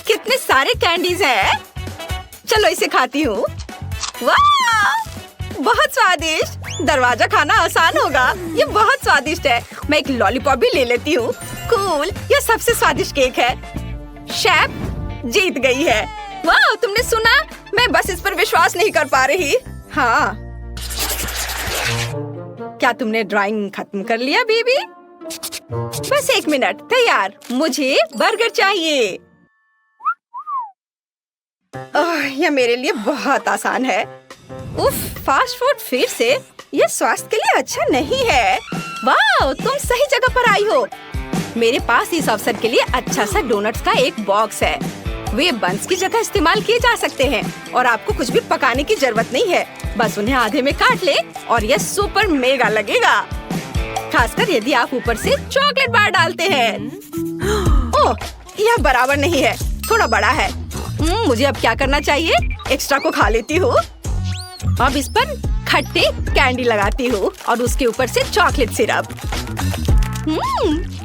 कितने सारे कैंडीज हैं। चलो इसे खाती हूँ। वाह, बहुत स्वादिष्ट। दरवाजा खाना आसान होगा। ये बहुत स्वादिष्ट है। मैं एक लॉलीपॉप भी ले लेती हूँ। कूल, यह सबसे स्वादिष्ट केक है। शेफ जीत गई है। वाह, तुमने सुना? मैं बस इस पर विश्वास नहीं कर पा रही। हाँ, क्या तुमने ड्राइंग खत्म कर लिया बेबी? बस 1 मिनट। तैयार। मुझे बर्गर चाहिए। यह मेरे लिए बहुत आसान है। उफ, फास्ट फूड फिर से? यह स्वास्थ्य के लिए अच्छा नहीं है। वाह, तुम सही जगह पर आई हो। मेरे पास इस अवसर के लिए अच्छा सा डोनट्स का एक बॉक्स है। वे बंस की जगह इस्तेमाल किए जा सकते हैं और आपको कुछ भी पकाने की जरूरत नहीं है। बस उन्हें आधे में काट ले और यह सुपर मेगा लगेगा, खासकर यदि आप ऊपर से चॉकलेट बार डालते हैं। ओह, यह बराबर नहीं है, थोड़ा बड़ा है। मुझे अब क्या करना चाहिए? एक्स्ट्रा को खा लेती हूँ। अब इस पर खट्टे कैंडी लगाती हूँ और उसके ऊपर से चॉकलेट सिरप।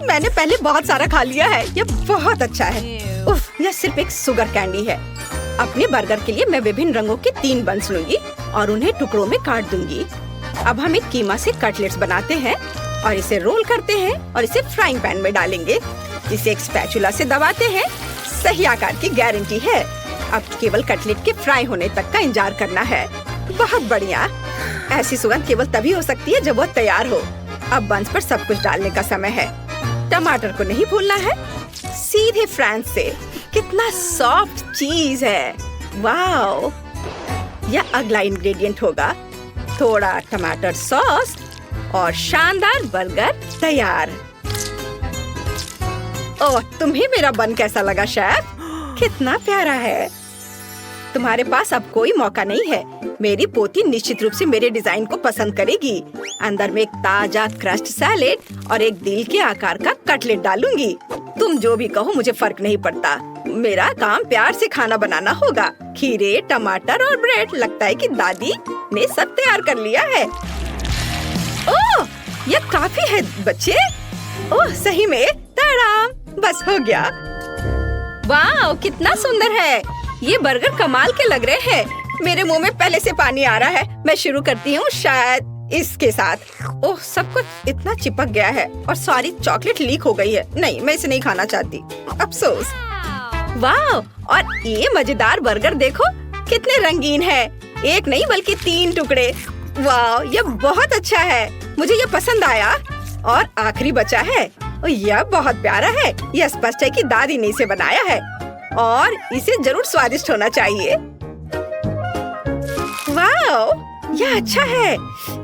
मैंने पहले बहुत सारा खा लिया है। यह बहुत अच्छा है। उफ, यह सिर्फ एक शुगर कैंडी है। अपने बर्गर के लिए मैं विभिन्न रंगों के 3 बंस लूंगी और उन्हें टुकड़ों में काट दूंगी। अब हम एक कीमा से कटलेट्स बनाते हैं और इसे रोल करते हैं और इसे फ्राइंग पैन में डालेंगे। इसे एक स्पैचुला से दबाते हैं। सही आकार की गारंटी है। अब केवल कटलेट के फ्राई होने तक का इंतजार करना है। बहुत बढ़िया। ऐसी सुगंध केवल तभी हो सकती है जब वह तैयार हो। अब बंस पर सब कुछ डालने का समय है। टमाटर को नहीं भूलना है। सीधे फ्रांस से। कितना सॉफ्ट चीज है। वाओ, यह अगला इंग्रेडिएंट होगा। थोड़ा टमाटर सॉस और शानदार बर्गर तैयार। ओह, तुम्हें मेरा बन कैसा लगा शेफ? कितना प्यारा है। तुम्हारे पास अब कोई मौका नहीं है। मेरी पोती निश्चित रूप से मेरे डिजाइन को पसंद करेगी। अंदर में एक ताजा क्रस्ट सैलेड और एक दिल के आकार का कटलेट डालूंगी। तुम जो भी कहो, मुझे फर्क नहीं पड़ता। मेरा काम प्यार से खाना बनाना होगा। खीरे, टमाटर और ब्रेड। लगता है कि दादी ने सब तैयार कर लिया है। ओह, यह काफी है बच्चे। ओह, सही में ताड़ाम, बस हो गया। वाह, कितना सुंदर है। ये बर्गर कमाल के लग रहे हैं। मेरे मुंह में पहले से पानी आ रहा है। मैं शुरू करती हूँ शायद इसके साथ। ओह, सब कुछ इतना चिपक गया है और सारी चॉकलेट लीक हो गई है। नहीं, मैं इसे नहीं खाना चाहती, अफसोस। वाह, और ये मजेदार बर्गर देखो, कितने रंगीन है। एक नहीं बल्कि 3 टुकड़े। वाह, यह बहुत अच्छा है। मुझे यह पसंद आया। और आखिरी बचा है। यह बहुत प्यारा है। यह स्पष्ट है कि दादी ने इसे बनाया है और इसे जरूर स्वादिष्ट होना चाहिए। वाह, यह अच्छा है।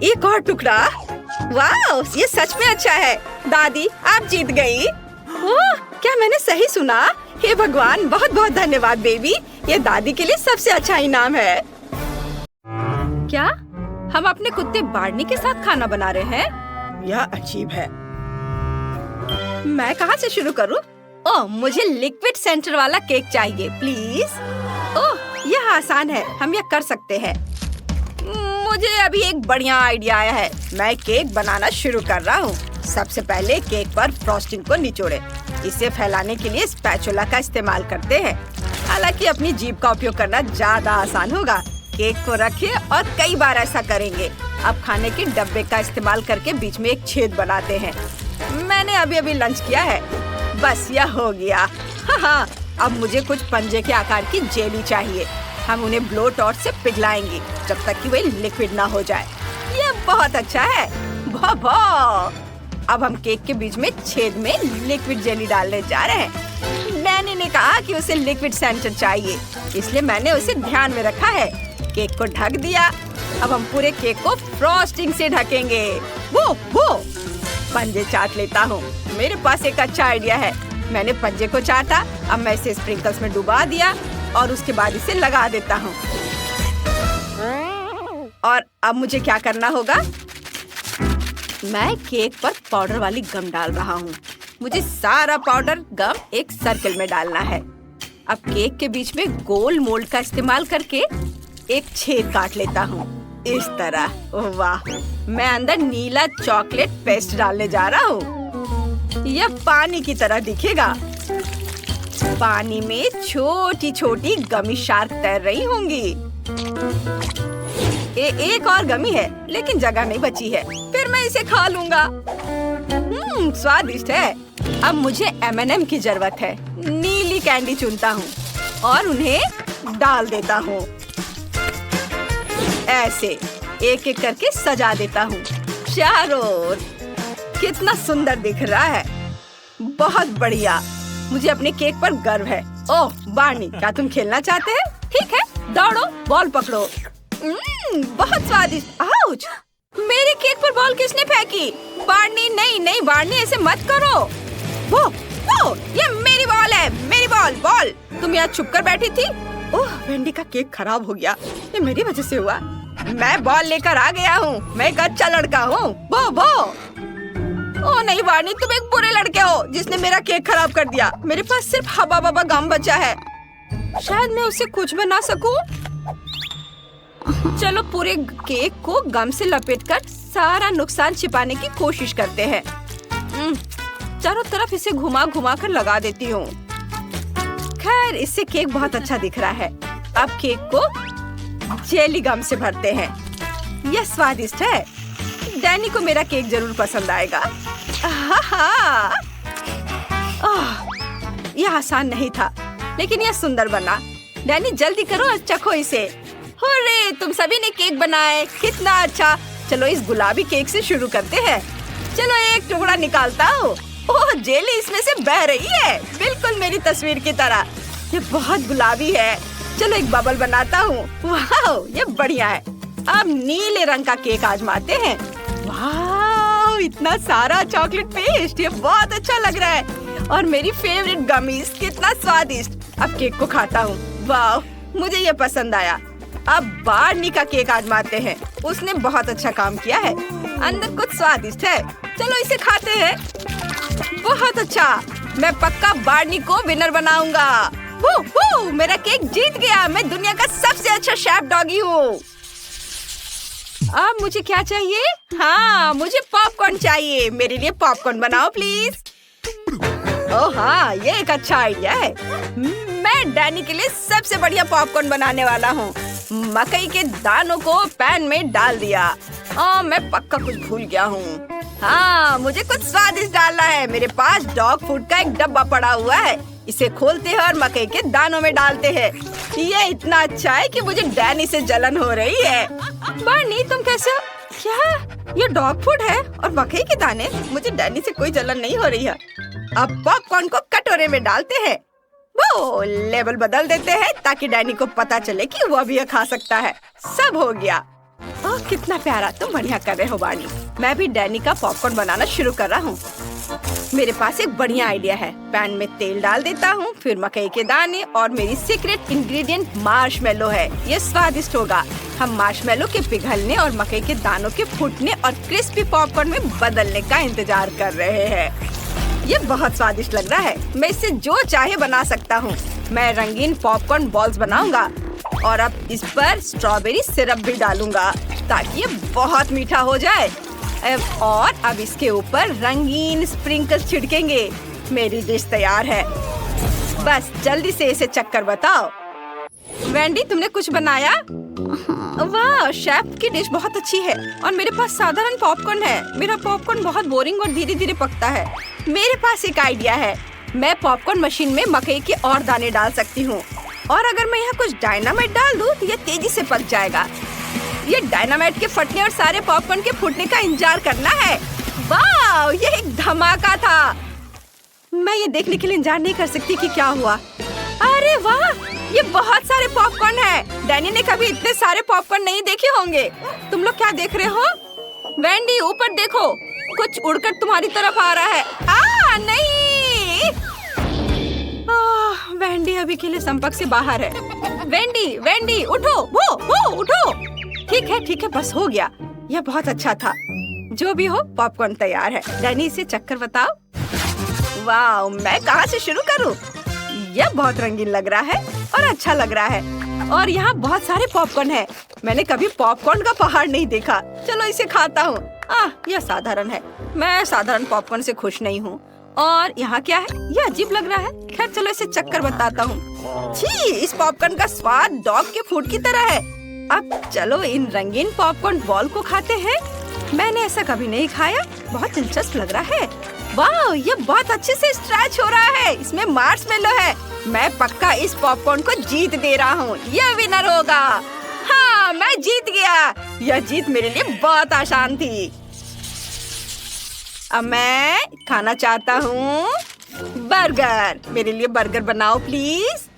एक और टुकड़ा। वाह, ये सच में अच्छा है। दादी, आप जीत गई। ओह, क्या मैंने सही सुना? हे भगवान, बहुत बहुत धन्यवाद बेबी। ये दादी के लिए सबसे अच्छा इनाम है। क्या हम अपने कुत्ते बार्नी के साथ खाना बना रहे हैं? यह अजीब है। मैं कहाँ से शुरू करूँ? ओह, मुझे लिक्विड सेंटर वाला केक चाहिए प्लीज। ओह, यह आसान है, हम यह कर सकते हैं। मुझे अभी एक बढ़िया आइडिया आया है। मैं केक बनाना शुरू कर रहा हूँ। सबसे पहले केक पर फ्रॉस्टिंग को निचोड़े। इसे फैलाने के लिए स्पैचुला का इस्तेमाल करते हैं। हालांकि अपनी जीभ का उपयोग करना ज्यादा आसान होगा। केक को रखें और कई बार ऐसा करेंगे। अब खाने के डब्बे का इस्तेमाल करके बीच में एक छेद बनाते हैं। मैंने अभी अभी लंच किया है। बस यह हो गया। हाँ, अब मुझे कुछ पंजे के आकार की जेली चाहिए। हम उन्हें ब्लो टॉर्च से पिघलाएंगे जब तक कि वे लिक्विड ना हो जाए। यह बहुत अच्छा है। अब हम केक के बीच में छेद में लिक्विड जेली डालने जा रहे हैं। डैनी ने कहा कि उसे लिक्विड सेंटर चाहिए, इसलिए मैंने उसे ध्यान में रखा है। केक को ढक दिया। अब हम पूरे केक को फ्रॉस्टिंग से ढकेंगे। वो पंजे चाट लेता हूँ। मेरे पास एक अच्छा आइडिया है। मैंने पंजे को चाटा। अब मैं इसे स्प्रिंकल्स में डुबा दिया और उसके बाद इसे लगा देता हूँ। और अब मुझे क्या करना होगा? मैं केक पर पाउडर वाली गम डाल रहा हूँ। मुझे सारा पाउडर गम एक सर्कल में डालना है। अब केक के बीच में गोल मोल्ड का इस्तेमाल करके एक छेद काट लेता हूँ, इस तरह। ओह वाह, मैं अंदर नीला चॉकलेट पेस्ट डालने जा रहा हूँ। यह पानी की तरह दिखेगा। पानी में छोटी छोटी गमी शार्क तैर रही होंगी। एक और गमी है, लेकिन जगह नहीं बची है। फिर मैं इसे खा लूंगा। स्वादिष्ट है। अब मुझे M&M की जरूरत है। नीली कैंडी चुनता हूँ और उन्हें डाल देता हूँ। ऐसे एक एक करके सजा देता हूँ चारों ओर। कितना सुंदर दिख रहा है। बहुत बढ़िया। मुझे अपने केक पर गर्व है। ओह बार्नी, क्या तुम खेलना चाहते हैं? ठीक है, दौड़ो, बॉल पकड़ो। बहुत स्वादिष्ट। आउच! मेरे केक पर बॉल किसने फेंकी? बार्नी, नहीं बार्नी, ऐसे मत करो। वो, ये मेरी बॉल है, मेरी बॉल। तुम यहाँ छुप कर बैठी थी। ओह, वेंडी का केक खराब हो गया। ये मेरी वजह से हुआ। मैं बॉल लेकर आ गया हूँ। मैं एक अच्छा लड़का हूँ। वो। ओह नहीं बार्नी, तुम एक बुरे लड़के हो जिसने मेरा केक खराब कर दिया। मेरे पास सिर्फ हबा बबा गम बचा है। शायद मैं उसे कुछ बना सकूं। चलो पूरे केक को गम से लपेटकर सारा नुकसान छिपाने की कोशिश करते हैं। चारों तरफ इसे घुमा कर लगा देती हूँ। खैर, इससे केक बहुत अच्छा दिख रहा है। अब केक को जेली गम से भरते हैं। यह स्वादिष्ट है। डैनी को मेरा केक जरूर पसंद आएगा। यह आसान नहीं था, लेकिन यह सुंदर बना। डैनी जल्दी करो और चखो इसे। हुर्रे, तुम सभी ने केक बनाए, कितना अच्छा। चलो इस गुलाबी केक से शुरू करते हैं। चलो एक टुकड़ा निकालता हूँ। ओह, जेली इसमें से बह रही है, बिल्कुल मेरी तस्वीर की तरह। ये बहुत गुलाबी है। चलो एक बबल बनाता हूँ। वाह, ये बढ़िया है। अब नीले रंग का केक आजमाते हैं। वाह, इतना सारा चॉकलेट पेस्ट, ये बहुत अच्छा लग रहा है। और मेरी फेवरेट गमीज, कितना स्वादिष्ट। अब केक को खाता हूँ। वाह, मुझे ये पसंद आया। अब बार्नी का केक आजमाते हैं। उसने बहुत अच्छा काम किया है। अंदर कुछ स्वादिष्ट है। चलो इसे खाते हैं। बहुत अच्छा। मैं पक्का बार्नी को विनर बनाऊंगा। मेरा केक जीत गया। मैं दुनिया का सबसे अच्छा शेफ डॉगी हूँ। अब मुझे क्या चाहिए? हाँ, मुझे पॉपकॉर्न चाहिए। मेरे लिए पॉपकॉर्न बनाओ प्लीज। ओह हाँ, ये एक अच्छा आइडिया है। मैं डैनी के लिए सबसे बढ़िया पॉपकॉर्न बनाने वाला हूँ। मकई के दानों को पैन में डाल दिया। मैं पक्का कुछ भूल गया हूँ। हाँ, मुझे कुछ स्वादिष्ट डालना है। मेरे पास डॉग फूड का एक डब्बा पड़ा हुआ है। इसे खोलते हैं और मकई के दानों में डालते हैं। ये इतना अच्छा है कि मुझे डैनी से जलन हो रही है। बार्नी, तुम कैसे हो? क्या ये डॉग फूड है और मकई के दाने? मुझे डैनी से कोई जलन नहीं हो रही है। अब पॉपकॉर्न को कटोरे में डालते हैं। वो लेबल बदल देते हैं ताकि डैनी को पता चले कि वो भी खा सकता है। सब हो गया। ओह कितना प्यारा, तुम बढ़िया कर रहे हो बार्नी। मैं भी डैनी का पॉपकॉर्न बनाना शुरू कर रहा हूँ। मेरे पास एक बढ़िया आइडिया है। पैन में तेल डाल देता हूँ, फिर मकई के दाने और मेरी सीक्रेट इंग्रेडिएंट मार्शमेलो है। ये स्वादिष्ट होगा। हम मार्शमेलो के पिघलने और मकई के दानों के फूटने और क्रिस्पी पॉपकॉर्न में बदलने का इंतजार कर रहे हैं। ये बहुत स्वादिष्ट लग रहा है। मैं इससे जो चाहे बना सकता हूँ। मैं रंगीन पॉपकॉर्न बॉल्स बनाऊंगा और अब इस पर स्ट्रॉबेरी सिरप भी डालूंगा ताकि ये बहुत मीठा हो जाए। और अब इसके ऊपर रंगीन स्प्रिंकल्स छिड़केंगे। मेरी डिश तैयार है। बस जल्दी से इसे चक्कर बताओ। वेंडी, तुमने कुछ बनाया? वाह, शेफ की डिश बहुत अच्छी है और मेरे पास साधारण पॉपकॉर्न है। मेरा पॉपकॉर्न बहुत बोरिंग और धीरे धीरे पकता है। मेरे पास एक आइडिया है। मैं पॉपकॉर्न मशीन में मकई के और दाने डाल सकती हूँ और अगर मैं यहाँ कुछ डायनामाइट डाल दूँ तो ये तेजी से पक जाएगा। ये डायनामाइट के फटने और सारे पॉपकॉर्न के फूटने का इंतजार करना है। वाह, ये एक धमाका था। मैं ये देखने के लिए इंतजार नहीं कर सकती कि क्या हुआ। अरे वाह, ये बहुत सारे पॉपकॉर्न है। डैनी ने कभी इतने सारे पॉपकॉर्न नहीं देखे होंगे। तुम लोग क्या देख रहे हो? वेंडी, ऊपर देखो, कुछ उड़कर तुम्हारी तरफ आ रहा है। नहीं! वेंडी अभी के लिए संपर्क से बाहर है। वेंडी, उठो, वो उठो। ठीक है, बस हो गया। यह बहुत अच्छा था। जो भी हो, पॉपकॉर्न तैयार है। डैनी, इसे चक्कर बताओ। वाह, मैं कहाँ से शुरू करूँ? यह बहुत रंगीन लग रहा है और अच्छा लग रहा है और यहाँ बहुत सारे पॉपकॉर्न है। मैंने कभी पॉपकॉर्न का पहाड़ नहीं देखा। चलो इसे खाता हूँ। यह साधारण है। मैं साधारण पॉपकॉर्न से खुश नहीं हूँ। और यहाँ क्या है? यह अजीब लग रहा है। खैर चलो इसे चक्कर बताता हूँ। छी, इस पॉपकॉर्न का स्वाद डॉग के फूड की तरह है। अब चलो इन रंगीन पॉपकॉर्न बॉल को खाते हैं। मैंने ऐसा कभी नहीं खाया। बहुत दिलचस्प लग रहा है। वाह, ये बहुत अच्छे से स्ट्रेच हो रहा है। इसमें मार्शमेलो है। मैं पक्का इस पॉपकॉर्न को जीत दे रहा हूँ। यह विनर होगा। हाँ, मैं जीत गया। यह जीत मेरे लिए बहुत आसान थी। अब मैं खाना चाहता हूँ बर्गर। मेरे लिए बर्गर बनाओ प्लीज।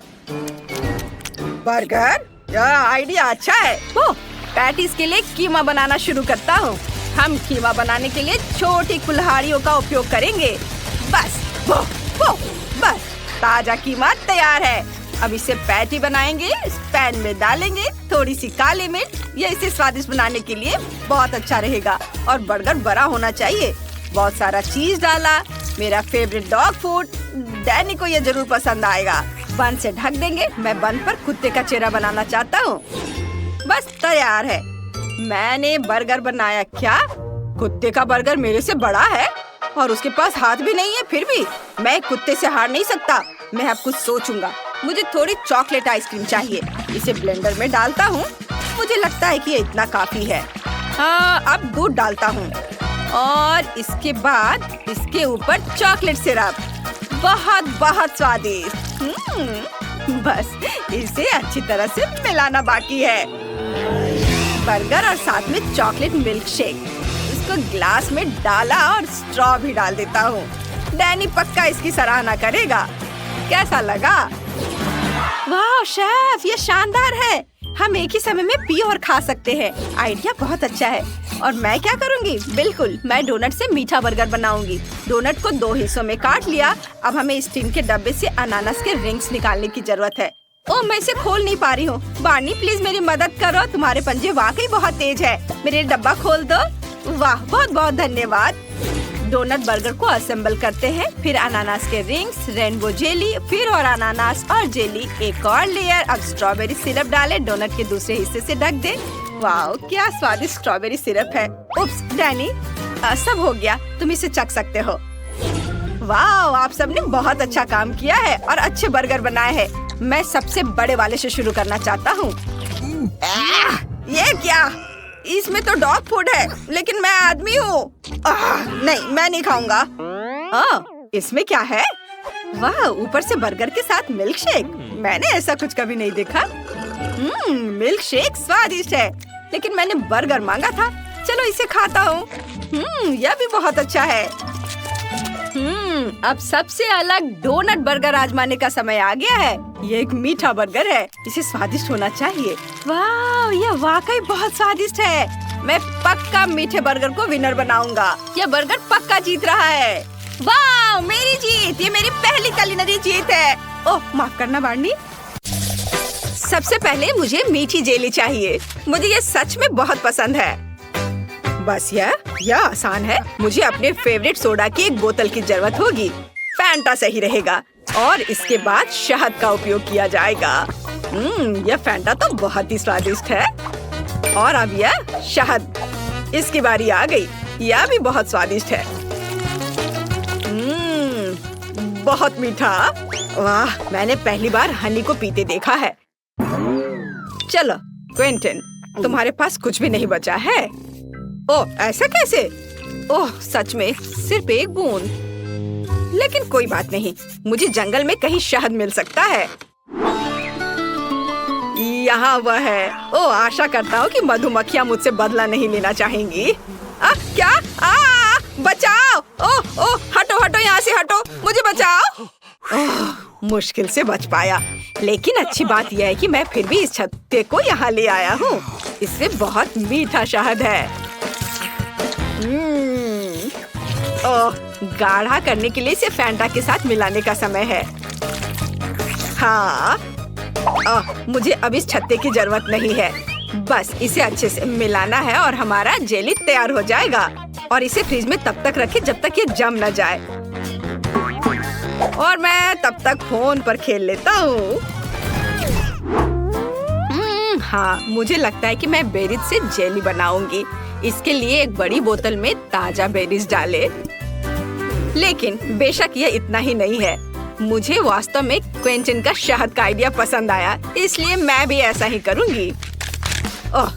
बर्गर? यह आइडिया अच्छा है। पैटीज के लिए कीमा बनाना शुरू करता हूँ। हम कीमा बनाने के लिए छोटी कुल्हाड़ियों का उपयोग करेंगे। बस ताजा कीमा तैयार है। अब इसे पैटी बनाएंगे। इस पैन में डालेंगे थोड़ी सी काली मिर्च। यह इसे स्वादिष्ट बनाने के लिए बहुत अच्छा रहेगा। और बर्गर बड़ा होना चाहिए। बहुत सारा चीज डाला। मेरा फेवरेट डॉग फूड। डैनी को यह जरूर पसंद आएगा। बन से ढक देंगे। मैं बन पर कुत्ते का चेहरा बनाना चाहता हूँ। बस तैयार है। मैंने बर्गर बनाया। क्या कुत्ते का बर्गर मेरे से बड़ा है और उसके पास हाथ भी नहीं है? फिर भी मैं कुत्ते से हार नहीं सकता। मैं अब कुछ सोचूंगा। मुझे थोड़ी चॉकलेट आइसक्रीम चाहिए। इसे ब्लेंडर में डालता हूँ। मुझे लगता है कि ये इतना काफी है। हाँ, अब दूध डालता हूँ और इसके बाद इसके ऊपर चॉकलेट सिरप। बहुत स्वादिष्ट। बस इसे अच्छी तरह से मिलाना बाकी है। बर्गर और साथ में चॉकलेट मिल्क शेक। इसको ग्लास में डाला और स्ट्रॉ भी डाल देता हूँ। डैनी पक्का इसकी सराहना करेगा। कैसा लगा? वाह शेफ, ये शानदार है। हम एक ही समय में पी और खा सकते हैं। आइडिया बहुत अच्छा है। और मैं क्या करूँगी? बिल्कुल, मैं डोनट से मीठा बर्गर बनाऊंगी। डोनट को 2 हिस्सों में काट लिया। अब हमें इस टिन के डब्बे से अनानास के रिंग्स निकालने की जरूरत है। ओह, मैं इसे खोल नहीं पा रही हूँ। बार्नी, प्लीज मेरी मदद करो। तुम्हारे पंजे वाकई बहुत तेज है। मेरे डब्बा खोल दो। वाह, बहुत धन्यवाद। डोनट बर्गर को असेंबल करते हैं। फिर अनानास के रिंग्स, रेनबो जेली, फिर और अनानास और जेली, एक और लेयर। अब स्ट्रॉबेरी सिरप डाले। डोनट के दूसरे हिस्से से ढक दे। वाह, क्या स्वादिष्ट स्ट्रॉबेरी सिरप है। उप्स, डैनी, सब हो गया। तुम इसे चख सकते हो। वाह, आप सबने बहुत अच्छा काम किया है और अच्छे बर्गर बनाए हैं। मैं सबसे बड़े वाले से शुरू करना चाहता हूँ। ये क्या? इसमें तो डॉग फूड है, लेकिन मैं आदमी हूँ। नहीं, मैं नहीं खाऊंगा। इसमें क्या है? वाह, ऊपर से बर्गर के साथ मिल्क शेक। मैंने ऐसा कुछ कभी नहीं देखा। मिल्क शेक स्वादिष्ट है, लेकिन मैंने बर्गर मांगा था। चलो इसे खाता हूँ। यह भी बहुत अच्छा है। अब सबसे अलग डोनट बर्गर आजमाने का समय आ गया है। ये एक मीठा बर्गर है, इसे स्वादिष्ट होना चाहिए। वाह, ये वाकई बहुत स्वादिष्ट है। मैं पक्का मीठे बर्गर को विनर बनाऊंगा। ये बर्गर पक्का जीत रहा है। वाह, मेरी जीत! ये मेरी पहली कुलिनरी जीत है। ओह, माफ करना बार्नी। सबसे पहले मुझे मीठी जेली चाहिए। मुझे ये सच में बहुत पसंद है। बस यह आसान है। मुझे अपने फेवरेट सोडा की एक बोतल की जरूरत होगी। फैंटा सही रहेगा और इसके बाद शहद का उपयोग किया जाएगा। यह फैंटा तो बहुत ही स्वादिष्ट है। और अब यह शहद, इसकी बारी आ गई। यह भी बहुत स्वादिष्ट है। बहुत मीठा। वाह, मैंने पहली बार हनी को पीते देखा है। चलो क्विंटन, तुम्हारे पास कुछ भी नहीं बचा है। ओह, ऐसा कैसे? ओह, सच में सिर्फ एक बूंद। लेकिन कोई बात नहीं, मुझे जंगल में कहीं शहद मिल सकता है। यहाँ वह है। ओह, आशा करता हूँ कि मधुमक्खियाँ मुझसे बदला नहीं लेना चाहेंगी। क्या? बचाओ! ओह ओह, हटो हटो, यहाँ से हटो, मुझे बचाओ। मुश्किल से बच पाया, लेकिन अच्छी बात यह है कि मैं फिर भी इस छत्ते को यहाँ ले आया हूँ। इसमें बहुत मीठा शहद है। ओह, गाढ़ा करने के लिए इसे फैंटा के साथ मिलाने का समय है। हाँ, मुझे अब इस छत्ते की जरूरत नहीं है। बस इसे अच्छे से मिलाना है और हमारा जेली तैयार हो जाएगा। और इसे फ्रिज में तब तक रखें जब तक ये जम न जाए। और मैं तब तक फोन पर खेल लेता हूँ। हाँ, मुझे लगता है कि मैं बेरीज से जेली बनाऊंगी। इसके लिए एक बड़ी बोतल में ताजा बेरीज डाले। लेकिन बेशक यह इतना ही नहीं है। मुझे वास्तव में क्विंटन का शहद का आइडिया पसंद आया, इसलिए मैं भी ऐसा ही करूंगी। ओह,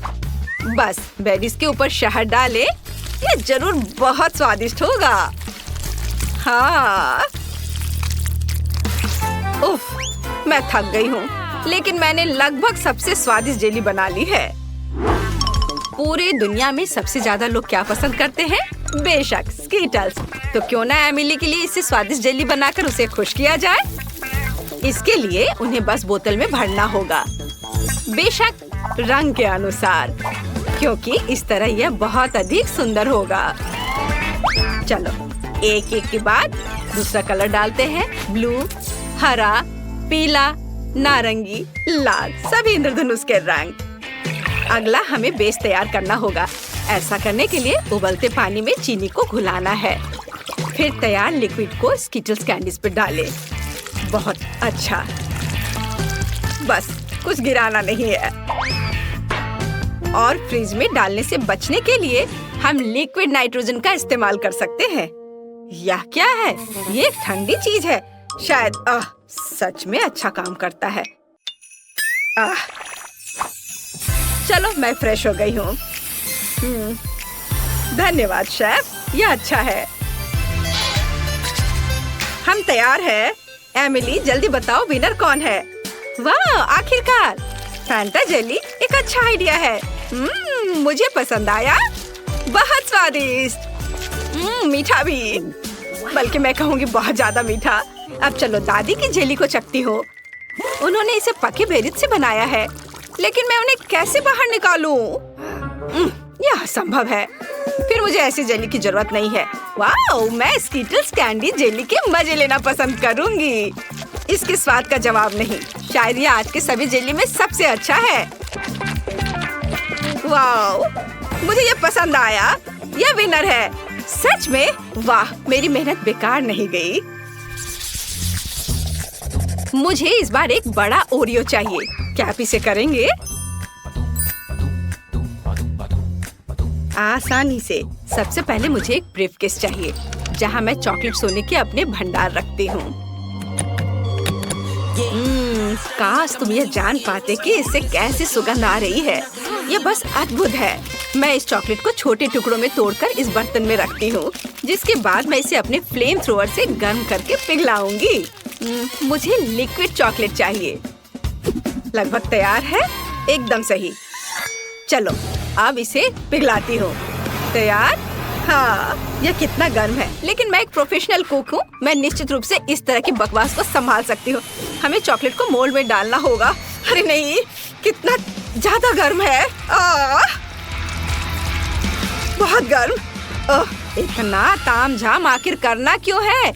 बस बेरीज के ऊपर शहद डाले। यह जरूर बहुत स्वादिष्ट होगा। हाँ। उफ, मैं थक गई हूँ, लेकिन मैंने लगभग सबसे स्वादिष्ट जेली बना ली है। पूरी दुनिया में सबसे ज्यादा लोग क्या पसंद करते हैं? बेशक स्कीटल्स। तो क्यों ना एमिली के लिए इससे स्वादिष्ट जेली बनाकर उसे खुश किया जाए। इसके लिए उन्हें बस बोतल में भरना होगा, बेशक रंग के अनुसार, क्योंकि इस तरह यह बहुत अधिक सुंदर होगा। चलो एक एक के बाद दूसरा कलर डालते हैं। ब्लू, हरा, पीला, नारंगी, लाल, सभी इंद्रधनुष के रंग। अगला हमें बेस तैयार करना होगा। ऐसा करने के लिए उबलते पानी में चीनी को घुलाना है। फिर तैयार लिक्विड को स्किटल्स कैंडीज पर डालें। बहुत अच्छा। बस कुछ गिराना नहीं है। और फ्रिज में डालने से बचने के लिए हम लिक्विड नाइट्रोजन का इस्तेमाल कर सकते हैं। यह क्या है? ये एक ठंडी चीज है। शायद सच में अच्छा काम करता है। चलो मैं फ्रेश हो गई हूँ। धन्यवाद शेफ, यह अच्छा है। हम तैयार हैं। एमिली, जल्दी बताओ विनर कौन है? वाह, आखिरकार फैंटा जेली एक अच्छा आइडिया है। मुझे पसंद आया। बहुत स्वादिष्ट। मीठा भी, बल्कि मैं कहूँगी बहुत ज्यादा मीठा। अब चलो दादी की जेली को चखती हूँ। उन्होंने इसे पके बेरीज से बनाया है, लेकिन मैं उन्हें कैसे बाहर निकालूं? यह असंभव है। फिर मुझे ऐसी जेली की जरूरत नहीं है। वाह, मैं स्कीटल्स कैंडी जेली के मजे लेना पसंद करूंगी। इसके स्वाद का जवाब नहीं। शायद ये आज के सभी जेली में सबसे अच्छा है। वाह, मुझे ये पसंद आया। यह विनर है। सच में वाह, मेरी मेहनत बेकार नहीं गई। मुझे इस बार एक बड़ा ओरियो चाहिए। क्या आप इसे करेंगे? आसानी से। सबसे पहले मुझे एक ब्रीफकेस चाहिए, जहां मैं चॉकलेट सोने के अपने भंडार रखती हूँ। काश तुम यह जान पाते कि इससे कैसी सुगंध आ रही है। यह बस अद्भुत है। मैं इस चॉकलेट को छोटे टुकड़ों में तोड़कर इस बर्तन में रखती हूँ, जिसके बाद मैं इसे अपने फ्लेम थ्रोअर से गर्म करके पिघलाऊंगी। मुझे लिक्विड चॉकलेट चाहिए। लगभग तैयार है। एकदम सही। चलो अब इसे पिघलाती हूँ। तैयार? हाँ, यह कितना गर्म है, लेकिन मैं एक प्रोफेशनल कुक हूँ। मैं निश्चित रूप से इस तरह की बकवास को संभाल सकती हूँ। हमें चॉकलेट को मोल्ड में डालना होगा। अरे नहीं, कितना ज्यादा गर्म है। बहुत गर्म। इतना तामझाम आखिर करना क्यों है?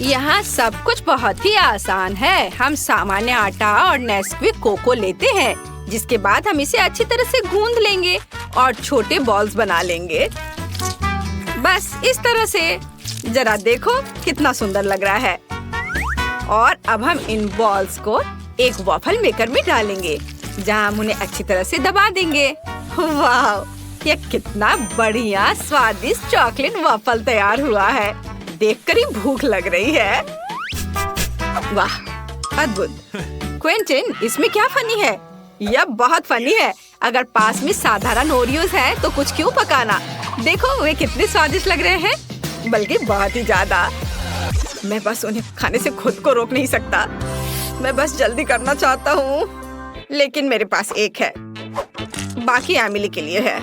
यहाँ सब कुछ बहुत ही आसान है। हम सामान्य आटा और नेस्क्विक कोको लेते हैं, जिसके बाद हम इसे अच्छी तरह से गूंद लेंगे और छोटे बॉल्स बना लेंगे। बस इस तरह से। जरा देखो कितना सुंदर लग रहा है। और अब हम इन बॉल्स को एक वॉफल मेकर में डालेंगे, जहाँ हम उन्हें अच्छी तरह से दबा देंगे। वाह, यह कितना बढ़िया स्वादिष्ट चॉकलेट वॉफल तैयार हुआ है। देखकर ही भूख लग रही है। वाह, अद्भुत। क्विंटन, इसमें क्या फनी है? यह बहुत फनी है। अगर पास में साधारण ओरियोज है तो कुछ क्यों पकाना। देखो वे कितने स्वादिष्ट लग रहे हैं, बल्कि बहुत ही ज्यादा। मैं बस उन्हें खाने से खुद को रोक नहीं सकता। मैं बस जल्दी करना चाहता हूँ, लेकिन मेरे पास एक है, बाकी एमिली के लिए है।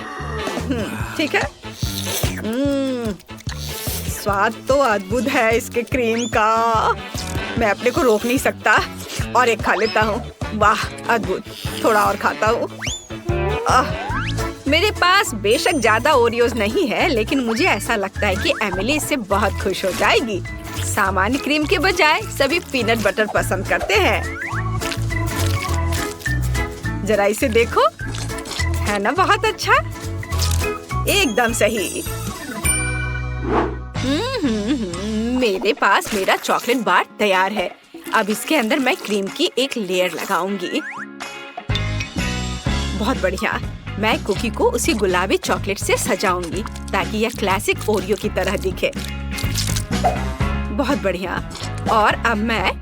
ठीक है। स्वाद तो अद्भुत है इसके क्रीम का। मैं अपने को रोक नहीं सकता और एक खा लेता हूँ। वाह, अद्भुत। थोड़ा और खाता हूँ। मेरे पास बेशक ज्यादा ओरियोज नहीं है, लेकिन मुझे ऐसा लगता है कि एमिली इससे बहुत खुश हो जाएगी। सामान्य क्रीम के बजाय सभी पीनट बटर पसंद करते हैं। जरा इसे देखो, है ना बहुत अच्छा? एकदम सही। मेरे पास मेरा चॉकलेट बार तैयार है। अब इसके अंदर मैं क्रीम की एक लेयर लगाऊंगी। बहुत बढ़िया। मैं कुकी को उसी गुलाबी चॉकलेट से सजाऊंगी ताकि यह क्लासिक ओरियो की तरह दिखे। बहुत बढ़िया। और अब मैं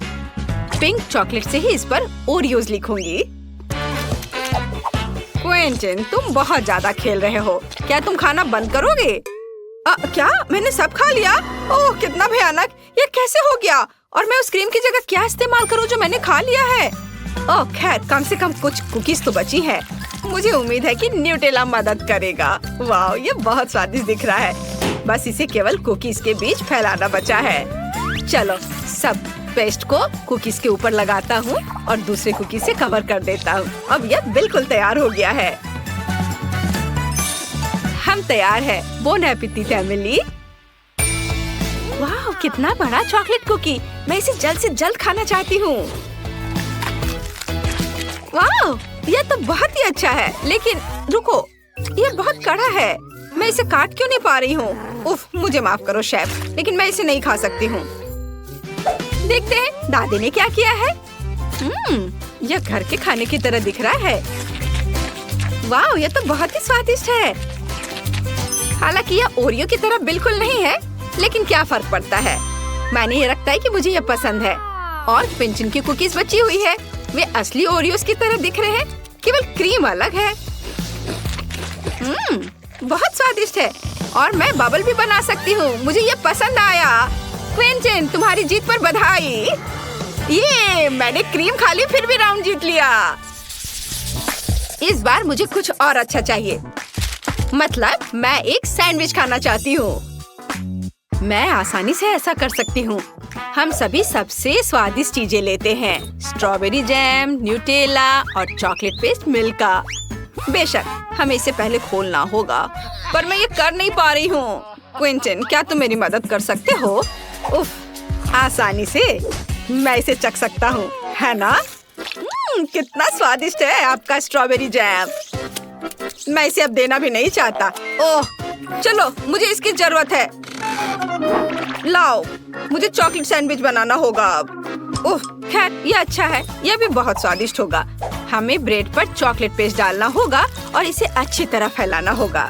पिंक चॉकलेट से ही इस पर ओरियोज लिखूंगी। क्विंटन, तुम बहुत ज्यादा खेल रहे हो। क्या तुम खाना बंद करोगे? क्या मैंने सब खा लिया? ओह, कितना भयानक। ये कैसे हो गया? और मैं उस क्रीम की जगह क्या इस्तेमाल करूं जो मैंने खा लिया है? ओह खैर, कम से कम कुछ कुकीज तो बची हैं। मुझे उम्मीद है कि न्यूटेला मदद करेगा। वाह, ये बहुत स्वादिष्ट दिख रहा है। बस इसे केवल कुकीज के बीच फैलाना बचा है। चलो, सब पेस्ट को कुकीज के ऊपर लगाता हूँ और दूसरे कुकीज से कवर कर देता हूँ। अब यह बिल्कुल तैयार हो गया है। हम तैयार है। Bone appétit Emily. वाह, कितना बड़ा चॉकलेट कुकी। मैं इसे जल्द से जल्द खाना चाहती हूँ। वाह, यह तो बहुत ही अच्छा है, लेकिन रुको, यह बहुत कड़ा है। मैं इसे काट क्यों नहीं पा रही हूँ? उफ, मुझे माफ करो शेफ, लेकिन मैं इसे नहीं खा सकती हूँ। देखते हैं दादी ने क्या किया है। यह घर के खाने की तरह दिख रहा है। वाह, यह तो बहुत ही स्वादिष्ट है। हालांकि यह ओरियो की तरह बिल्कुल नहीं है, लेकिन क्या फर्क पड़ता है। मैंने ये रखता है कि मुझे यह पसंद है। और क्विंटन की कुकीज बची हुई है। वे असली ओरियोस की तरह दिख रहे हैं, केवल क्रीम अलग है। बहुत स्वादिष्ट है। और मैं बबल भी बना सकती हूँ। मुझे ये पसंद आया। क्विंटन, तुम्हारी जीत पर बधाई। ये मैंने क्रीम खा ली, फिर भी राउंड जीत लिया। इस बार मुझे कुछ और अच्छा चाहिए। मतलब मैं एक सैंडविच खाना चाहती हूँ। मैं आसानी से ऐसा कर सकती हूँ। हम सभी सबसे स्वादिष्ट चीजें लेते हैं। स्ट्रॉबेरी जैम, न्यूटेला और चॉकलेट पेस्ट मिल्का। बेशक हमें इसे पहले खोलना होगा, पर मैं ये कर नहीं पा रही हूँ। क्विंटन, क्या तुम मेरी मदद कर सकते हो? उफ, आसानी से मैं इसे चख सकता हूँ, है ना? कितना स्वादिष्ट है आपका स्ट्रॉबेरी जैम। मैं इसे अब देना भी नहीं चाहता। ओह, चलो, मुझे इसकी जरूरत है। लाओ, मुझे चॉकलेट सैंडविच बनाना होगा अब। ओह, खैर ये अच्छा है। यह भी बहुत स्वादिष्ट होगा। हमें ब्रेड पर चॉकलेट पेस्ट डालना होगा और इसे अच्छी तरह फैलाना होगा।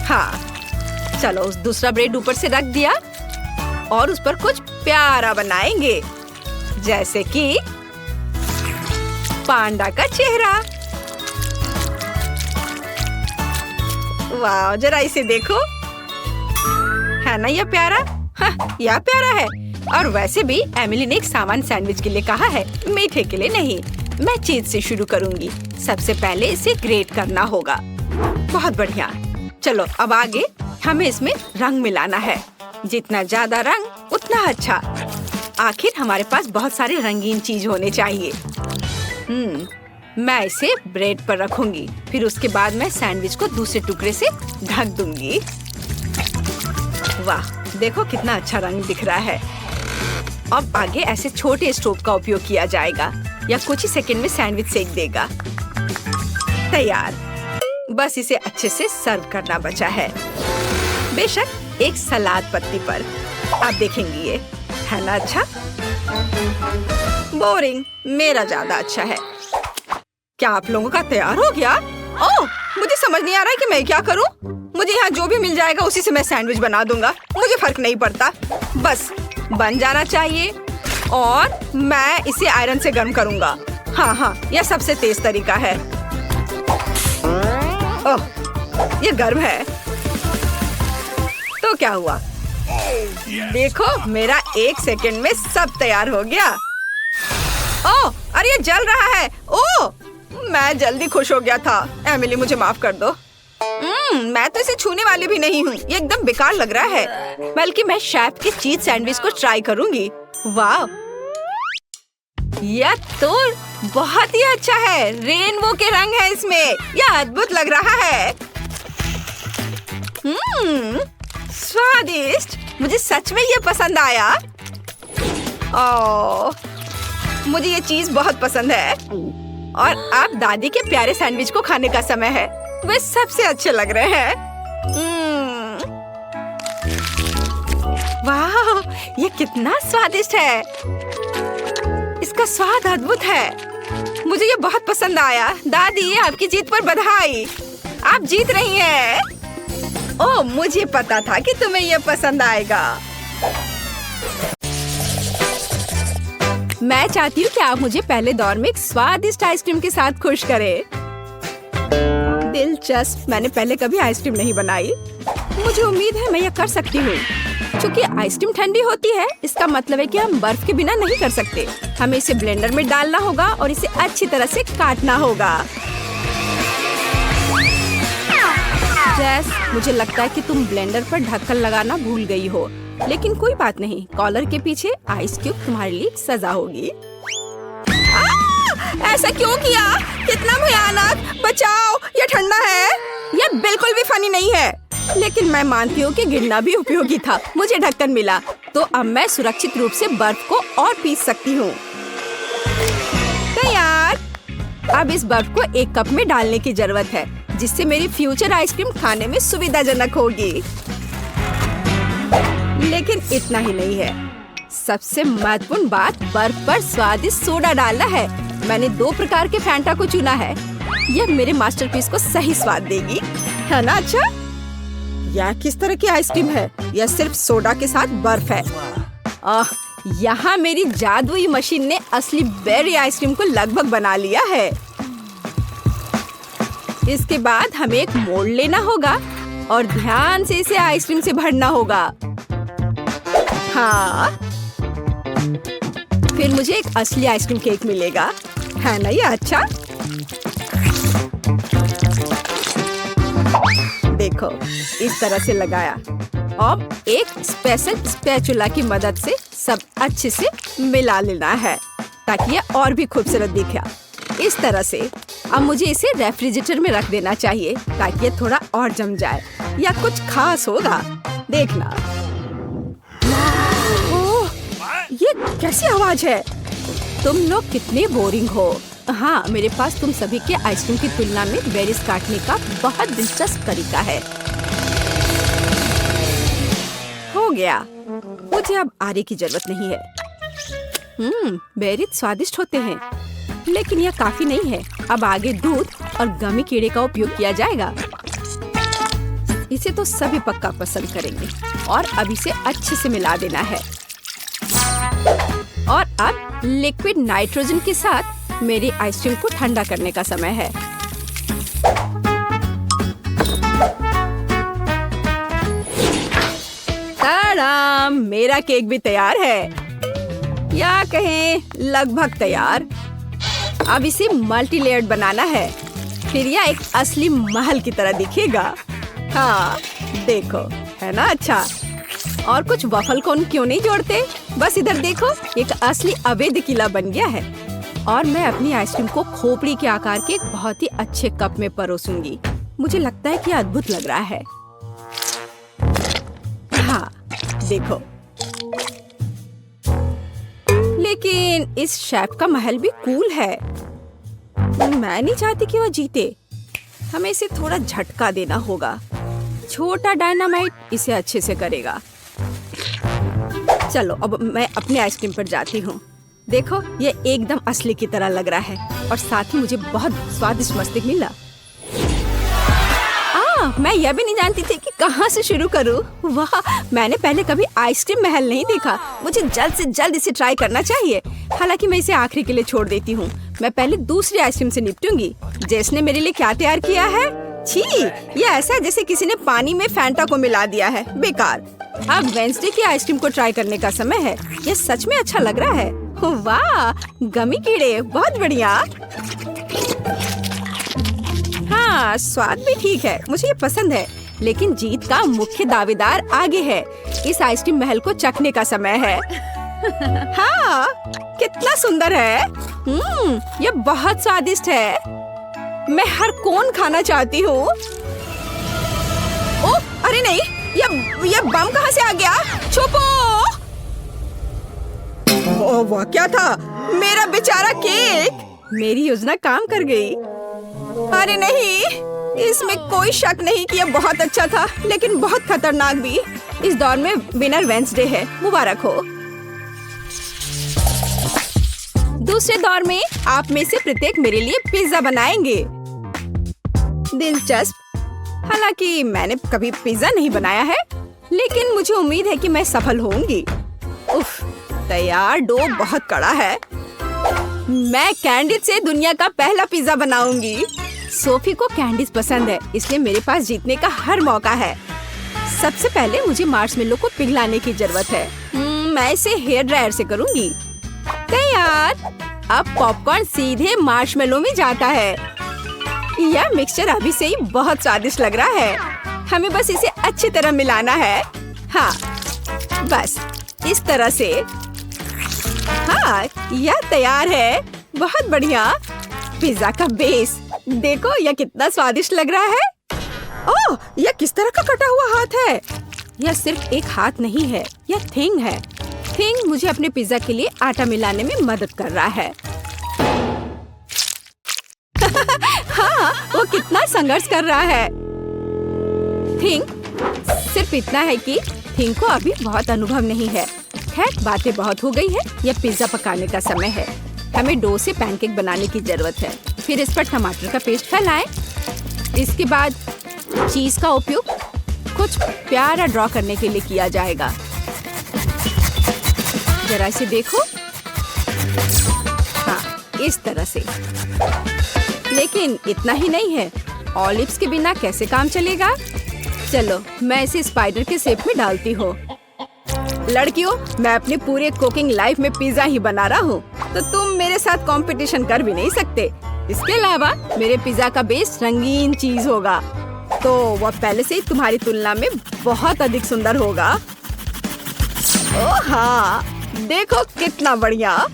हाँ, चलो, उस दूसरा ब्रेड ऊपर से रख दिया और उस पर कुछ प्यारा बनाएंगे, जैसे कि पांडा का चेहरा। वाह, जरा इसे देखो, है ना यह प्यारा? हाँ, यह प्यारा है। और वैसे भी एमिली ने एक सामान्य सैंडविच के लिए कहा है, मीठे के लिए नहीं। मैं चीज से शुरू करूंगी। सबसे पहले इसे ग्रेट करना होगा। बहुत बढ़िया। चलो अब आगे हमें इसमें रंग मिलाना है। जितना ज्यादा रंग उतना अच्छा। आखिर हमारे पास बहुत सारे रंगीन चीज होने चाहिए। मैं इसे ब्रेड पर रखूंगी। फिर उसके बाद मैं सैंडविच को दूसरे टुकड़े से ढक दूंगी। वाह, देखो कितना अच्छा रंग दिख रहा है। अब आगे ऐसे छोटे स्टोव का उपयोग किया जाएगा या कुछ ही सेकंड में सैंडविच सेक देगा। तैयार। बस इसे अच्छे से सर्व करना बचा है। बेशक एक सलाद पत्ती पर। आप देखेंगे ये है ना अच्छा? बोरिंग, मेरा ज्यादा अच्छा है। क्या आप लोगों का तैयार हो गया? ओह, मुझे समझ नहीं आ रहा है कि मैं क्या करूं। मुझे यहाँ जो भी मिल जाएगा उसी से मैं सैंडविच बना दूंगा। मुझे फर्क नहीं पड़ता, बस बन जाना चाहिए। और मैं इसे आयरन से गर्म करूंगा। हाँ, यह सबसे तेज तरीका है। ओह, ये गर्म है। तो क्या हुआ? देखो, मेरा 1 सेकंड में सब तैयार हो गया। ओह, अरे ये जल रहा है। ओह, मैं जल्दी खुश हो गया था। एमिली, मुझे माफ कर दो। मैं तो इसे छूने वाली भी नहीं हूँ। ये एकदम बेकार लग रहा है। बल्कि मैं शेफ के चीज सैंडविच को ट्राई करूंगी। वाह, यह तो बहुत ही अच्छा है। रेनबो के रंग है इसमें। यह अद्भुत लग रहा है। स्वादिष्ट। मुझे सच में ये पसंद आया। ओह, मुझे ये चीज बहुत पसंद है। और अब दादी के प्यारे सैंडविच को खाने का समय है। वे सबसे अच्छे लग रहे हैं। वाह, ये कितना स्वादिष्ट है। इसका स्वाद अद्भुत है। मुझे ये बहुत पसंद आया। दादी, आपकी जीत पर बधाई। आप जीत रही हैं। ओह, मुझे पता था कि तुम्हें ये पसंद आएगा। मैं चाहती हूँ कि आप मुझे पहले दौर में एक स्वादिष्ट आइसक्रीम के साथ खुश करें। दिलचस्प, मैंने पहले कभी आइसक्रीम नहीं बनाई। मुझे उम्मीद है मैं यह कर सकती हूँ। क्योंकि आइसक्रीम ठंडी होती है, इसका मतलब है कि हम बर्फ के बिना नहीं कर सकते। हमें इसे ब्लेंडर में डालना होगा और इसे अच्छी तरह से काटना होगा। जैस, मुझे लगता है कि तुम ब्लेंडर पर ढक्कन लगाना भूल गई हो, लेकिन कोई बात नहीं। कॉलर के पीछे आइस क्यूब तुम्हारे लिए सजा होगी। ऐसा क्यों किया? कितना भयानक! बचाओ, ये ठंडा है। यह बिल्कुल भी फनी नहीं है। लेकिन मैं मानती हूँ कि गिरना भी उपयोगी था। मुझे ढक्कन मिला, तो अब मैं सुरक्षित रूप से बर्फ को और पीस सकती हूँ। तैयार। अब इस बर्फ को एक कप में डालने की जरूरत है, जिससे मेरी फ्यूचर आइसक्रीम खाने में सुविधाजनक होगी। लेकिन इतना ही नहीं है। सबसे महत्वपूर्ण बात बर्फ पर स्वादिष्ट सोडा डालना है। मैंने 2 प्रकार के फैंटा को चुना है। यह मेरे मास्टरपीस को सही स्वाद देगी, है ना? अच्छा, यह किस तरह की आइसक्रीम है? यह सिर्फ सोडा के साथ बर्फ है। यहाँ मेरी जादुई मशीन ने असली बेरी आइसक्रीम को लगभग बना लिया है। इसके बाद हमें एक मोल्ड लेना होगा और ध्यान से इसे आइसक्रीम से भरना होगा। हाँ, फिर मुझे एक असली आइसक्रीम केक मिलेगा, है ना? ये अच्छा। देखो, इस तरह से लगाया। अब एक स्पेशल स्पैचुला की मदद से सब अच्छे से मिला लेना है, ताकि ये और भी खूबसूरत दिखे। इस तरह से अब मुझे इसे रेफ्रिजरेटर में रख देना चाहिए, ताकि ये थोड़ा और जम जाए या कुछ खास होगा। देखना। ओह, ये कैसी आवाज है? तुम लोग कितने बोरिंग हो। हाँ, मेरे पास तुम सभी के आइसक्रीम की तुलना में बेरीज काटने का बहुत दिलचस्प तरीका है। हो गया। मुझे अब आरे की जरूरत नहीं है। बेरीज स्वादिष्ट होते हैं, लेकिन यह काफी नहीं है। अब आगे दूध और गमी कीड़े का उपयोग किया जाएगा। इसे तो सभी पक्का पसंद करेंगे। और अब इसे अच्छे से मिला देना है। और अब लिक्विड नाइट्रोजन के साथ मेरी आइसक्रीम को ठंडा करने का समय है। ताड़ाम, मेरा केक भी तैयार है, या कहें लगभग तैयार। अब इसे मल्टी लेयर्ड बनाना है, फिर यह एक असली महल की तरह दिखेगा। हाँ, देखो, है ना अच्छा। और कुछ वफल कोन क्यों नहीं जोड़ते? बस इधर देखो, एक असली अवैध किला बन गया है। और मैं अपनी आइसक्रीम को खोपड़ी के आकार के एक बहुत ही अच्छे कप में परोसूंगी। मुझे लगता है कि अद्भुत लग रहा है। हाँ, देखो। लेकिन इस शेफ का महल भी कूल है। मैं नहीं चाहती कि वो जीते। हमें इसे थोड़ा झटका देना होगा। छोटा डायनामाइट इसे अच्छे से करेगा। चलो अब मैं अपने आइसक्रीम पर जाती हूँ। देखो, ये एकदम असली की तरह लग रहा है और साथ ही मुझे बहुत स्वादिष्ट मस्तिष्क मिला। मैं यह भी नहीं जानती थी कि कहाँ से शुरू करूँ। वाह, मैंने पहले कभी आइसक्रीम महल नहीं देखा। मुझे जल्द से जल्द इसे ट्राई करना चाहिए। हालांकि मैं इसे आखिरी के लिए छोड़ देती हूँ। मैं पहले दूसरी आइसक्रीम से निपटूंगी। जेस ने मेरे लिए क्या तैयार किया है? छी, ये ऐसा है जैसे किसी ने पानी में फैंटा को मिला दिया है। बेकार। अब वेंसडे की आइसक्रीम को ट्राई करने का समय है। यह सच में अच्छा लग रहा है। वाह, गमी कीड़े, बहुत बढ़िया। हाँ, स्वाद भी ठीक है, मुझे ये पसंद है। लेकिन जीत का मुख्य दावेदार आगे है। इस आइसक्रीम महल को चखने का समय है। हाँ, कितना सुंदर है। ये बहुत स्वादिष्ट है। मैं हर कोन खाना चाहती हूँ। ओह, अरे नहीं, ये बम कहाँ से आ गया? छुपो! ओह, वाह, क्या था? मेरा बेचारा केक। मेरी योजना काम कर गई। अरे नहीं, इसमें कोई शक नहीं कि यह बहुत अच्छा था, लेकिन बहुत खतरनाक भी। इस दौर में विनर वेंसडे है। मुबारक हो। दूसरे दौर में आप में से प्रत्येक मेरे लिए पिज्जा बनाएंगे। दिलचस्प। हालांकि मैंने कभी पिज्जा नहीं बनाया है, लेकिन मुझे उम्मीद है कि मैं सफल होंगी। उफ, तैयार डो बहुत कड़ा है। मैं कैंडिस से दुनिया का पहला पिज्जा बनाऊंगी। सोफी को कैंडीज पसंद है, इसलिए मेरे पास जीतने का हर मौका है। सबसे पहले मुझे मार्शमेलो को पिघलाने की जरूरत है। मैं इसे हेयर ड्रायर से करूंगी। तैयार। अब पॉपकॉर्न सीधे मार्शमेलो में जाता है। यह मिक्सचर अभी से ही बहुत स्वादिष्ट लग रहा है। हमें बस इसे अच्छी तरह मिलाना है। हाँ, बस इस तरह से। हाँ, यह तैयार है। बहुत बढ़िया। पिज्जा का बेस देखो, यह कितना स्वादिष्ट लग रहा है। ओह, यह किस तरह का कटा हुआ हाथ है? यह सिर्फ एक हाथ नहीं है, यह थिंग है। थिंग मुझे अपने पिज्जा के लिए आटा मिलाने में मदद कर रहा है। हाँ, वो कितना संघर्ष कर रहा है। थिंग सिर्फ इतना है कि थिंग को अभी बहुत अनुभव नहीं है। खैर, बातें बहुत हो गई है। यह पिज्जा पकाने का समय है। हमें डो से पैनकेक बनाने की जरूरत है। फिर इस पर टमाटर का पेस्ट फैलाएं। इसके बाद चीज का उपयोग कुछ प्यारा ड्रॉ करने के लिए किया जाएगा। जरा इसे देखो। हाँ, इस तरह से। लेकिन इतना ही नहीं है। ऑलिव्स के बिना कैसे काम चलेगा? चलो, मैं इसे स्पाइडर के शेप में डालती हूँ। लड़कियों, मैं अपने पूरे कुकिंग लाइफ में पिज्जा ही बना रहा हूँ, तो तुम मेरे साथ कंपटीशन कर भी नहीं सकते। इसके अलावा मेरे पिज्जा का बेस रंगीन चीज होगा, तो वह पहले से ही तुम्हारी तुलना में बहुत अधिक सुंदर होगा। ओह हाँ, देखो कितना बढ़िया।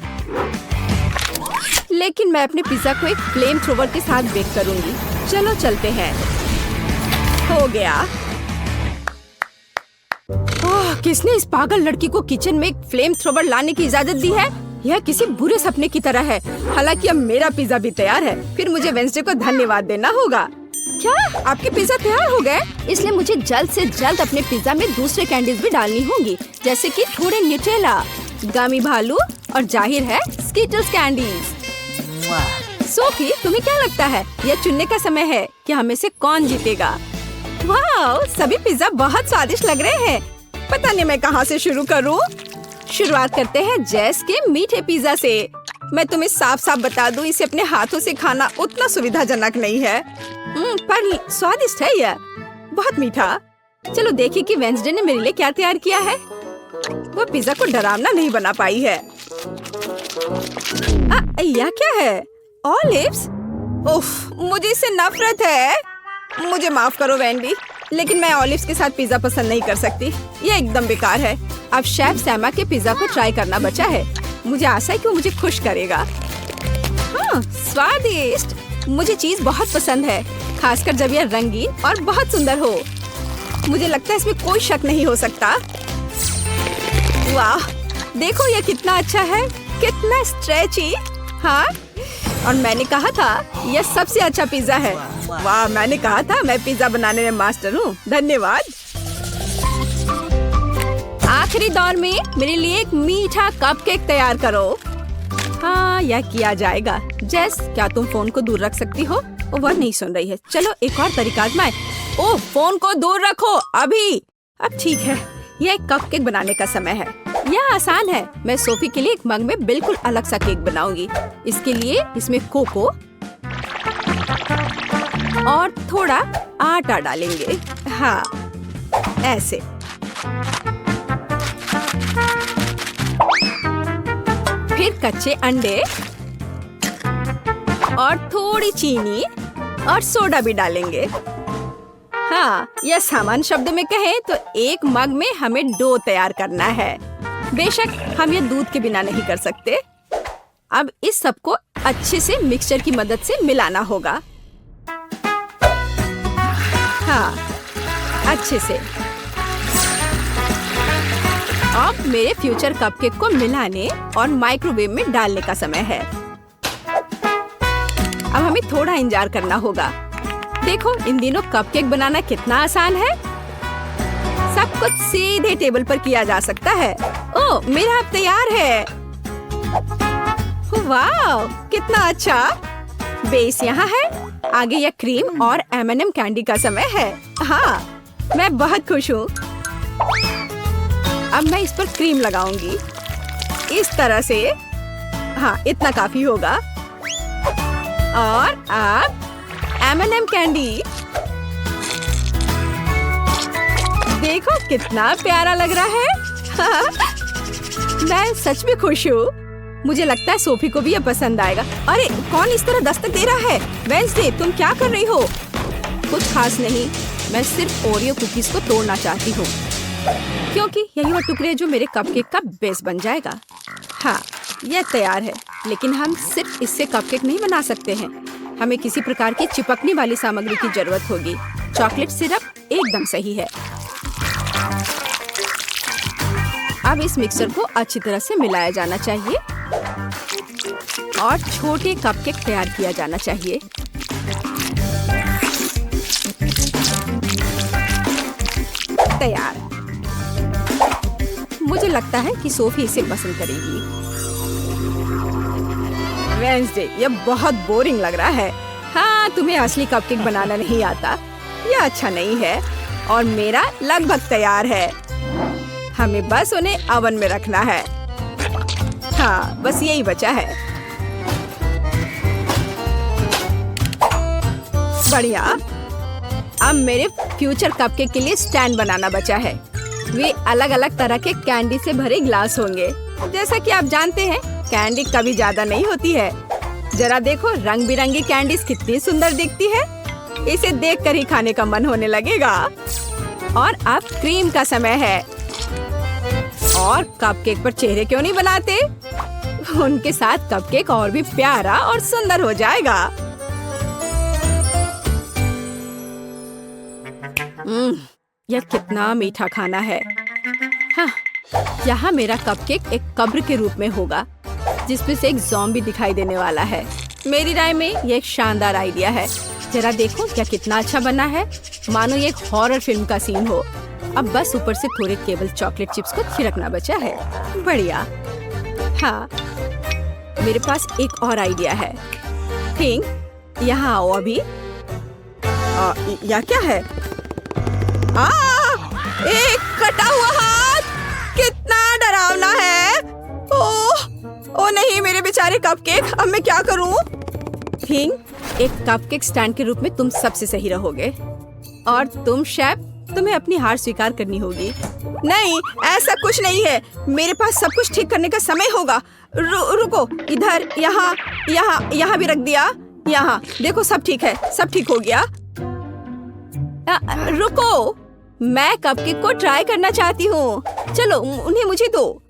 लेकिन मैं अपने पिज्जा को एक फ्लेम थ्रोवर के साथ बेक करूंगी। चलो चलते हैं। हो गया। ओह, किसने इस पागल लड़की को किचन में एक फ्लेम थ्रोवर लाने की इजाजत दी है? यह किसी बुरे सपने की तरह है। हालांकि अब मेरा पिज्जा भी तैयार है। फिर मुझे वेंसडे को धन्यवाद देना होगा। क्या आपके पिज्जा तैयार हो गए? इसलिए मुझे जल्द से जल्द अपने पिज्जा में दूसरे कैंडीज भी डालनी होंगी, जैसे कि थोड़े न्यूटेला, गमी भालू और जाहिर है स्कीटल्स कैंडीज। सोफी, तुम्हें क्या लगता है? यह चुनने का समय है कि हमें से कौन जीतेगा। वाह, सभी पिज्जा बहुत स्वादिष्ट लग रहे हैं। पता नहीं मैं कहाँ से शुरू करूँ। शुरुआत करते हैं जेस के मीठे पिज्जा से। मैं तुम्हें साफ साफ बता दूं, इसे अपने हाथों से खाना उतना सुविधाजनक नहीं है, पर स्वादिष्ट है यह, बहुत मीठा। चलो देखिए कि वेंसडे ने मेरे लिए क्या तैयार किया है। वो पिज्जा को डरावना नहीं बना पाई है। यह क्या है? ऑलिव्स? उफ, मुझे इससे नफरत है। मुझे माफ करो वेंडी, लेकिन मैं ऑलिव्स के साथ पिज्जा पसंद नहीं कर सकती। ये एकदम बेकार है। अब शेफ सैमा के पिज्जा को ट्राई करना बचा है। मुझे आशा है कि वो मुझे खुश करेगा। हाँ, स्वादिष्ट। मुझे चीज बहुत पसंद है, खासकर जब यह रंगीन और बहुत सुंदर हो। मुझे लगता है इसमें कोई शक नहीं हो सकता। वाह, देखो यह कितना अच्छा है, कितना स्ट्रेची। हाँ, और मैंने कहा था यह सबसे अच्छा पिज्जा है। वाह, मैंने कहा था मैं पिज्जा बनाने में मास्टर हूँ। धन्यवाद। आखिरी दौर में मेरे लिए एक मीठा कपकेक तैयार करो। हाँ, यह किया जाएगा। जेस, क्या तुम फोन को दूर रख सकती हो? वह नहीं सुन रही है। चलो एक और तरीका आजमाएं। ओह, फोन को दूर रखो अभी। अब ठीक है, यह एक कपकेक बनाने का समय है। यह आसान है। मैं सोफी के लिए एक मग में बिल्कुल अलग सा केक बनाऊंगी। इसके लिए इसमें कोको और थोड़ा आटा डालेंगे। हाँ, ऐसे। फिर कच्चे अंडे और थोड़ी चीनी और सोडा भी डालेंगे। हाँ, यह सामान्य शब्दों में कहें तो एक मग में हमें डो तैयार करना है। बेशक हम ये दूध के बिना नहीं कर सकते। अब इस सब को अच्छे से मिक्सचर की मदद से मिलाना होगा। हाँ, अच्छे से। अब मेरे फ्यूचर कपकेक को मिलाने और माइक्रोवेव में डालने का समय है। अब हमें थोड़ा इंतजार करना होगा। देखो, इन दिनों कपकेक बनाना कितना आसान है। सब कुछ सीधे टेबल पर किया जा सकता है। ओह, मेरा अब तैयार है। वाह, कितना अच्छा। बेस यहाँ है। आगे यह क्रीम और M&M कैंडी का समय है। हाँ, मैं बहुत खुश हूँ। अब मैं इस पर क्रीम लगाऊंगी इस तरह से। हाँ, इतना काफी होगा। और अब M&M कैंडी। देखो कितना प्यारा लग रहा है। मैं सच में खुश हूँ। मुझे लगता है सोफी को भी यह पसंद आएगा। अरे, कौन इस तरह दस्तक दे रहा है? वेंसडे, तुम क्या कर रही हो? कुछ खास नहीं, मैं सिर्फ ओरियो कुकीज को तोड़ना चाहती हूँ, क्योंकि यही वो टुकड़े जो मेरे कपकेक का बेस बन जाएगा। हाँ, यह तैयार है, लेकिन हम सिर्फ इससे कपकेक नहीं बना सकते हैं। हमें किसी प्रकार की चिपकने वाली सामग्री की जरूरत होगी। चॉकलेट सिरप एकदम सही है। अब इस मिक्सर को अच्छी तरह से मिलाया जाना चाहिए और छोटे कपकेक तैयार किया जाना चाहिए। तैयार। मुझे लगता है कि सोफी इसे पसंद करेगी। वेंसडे, यह बहुत बोरिंग लग रहा है। हाँ, तुम्हें असली कपकेक बनाना नहीं आता। यह अच्छा नहीं है। और मेरा लगभग तैयार है। हमें बस उन्हें ओवन में रखना है। हाँ, बस यही बचा है। बढ़िया। अब मेरे फ्यूचर कपकेक के लिए स्टैंड बनाना बचा है। वे अलग अलग तरह के कैंडी से भरे ग्लास होंगे। जैसा कि आप जानते हैं, कैंडी कभी ज्यादा नहीं होती है। जरा देखो, रंग बिरंगी कैंडीज कितनी सुंदर दिखती है। इसे देखकर ही खाने का मन होने लगेगा। और अब क्रीम का समय है। और कपकेक पर चेहरे क्यों नहीं बनाते? उनके साथ कपकेक और भी प्यारा और सुंदर हो जाएगा। यह कितना मीठा खाना है। हाँ, यहाँ मेरा कपकेक एक कब्र के रूप में होगा, जिसमें से एक ज़ॉम्बी दिखाई देने वाला है। मेरी राय में यह एक शानदार आइडिया है। जरा देखो क्या कितना अच्छा बना है, मानो ये एक हॉरर फिल्म का सीन हो। अब बस ऊपर से थोड़े केवल चॉकलेट चिप्स को छिड़कना बचा है। बढ़िया। हाँ, मेरे पास एक और आइडिया है। थिंक, यहाँ आओ अभी। यह क्या है? एक कटा हुआ हाथ, कितना डरावना है। ओह नहीं, मेरे बेचारे कपकेक, अब मैं क्या करूं? थिंक, एक कपकेक स्टैंड के रूप में तुम सबसे सही रहोगे। और तुम शेफ, तुम्हें अपनी हार स्वीकार करनी होगी। नहीं, ऐसा कुछ नहीं है। मेरे पास सब कुछ ठीक करने का समय होगा। रुको, इधर, यहाँ यहाँ यहाँ भी रख दिया। यहाँ देखो, सब ठीक है, सब ठीक हो गया। रुको, मैं कपकेक को ट्राई करना चाहती हूँ। चलो उन्हें मुझे दो।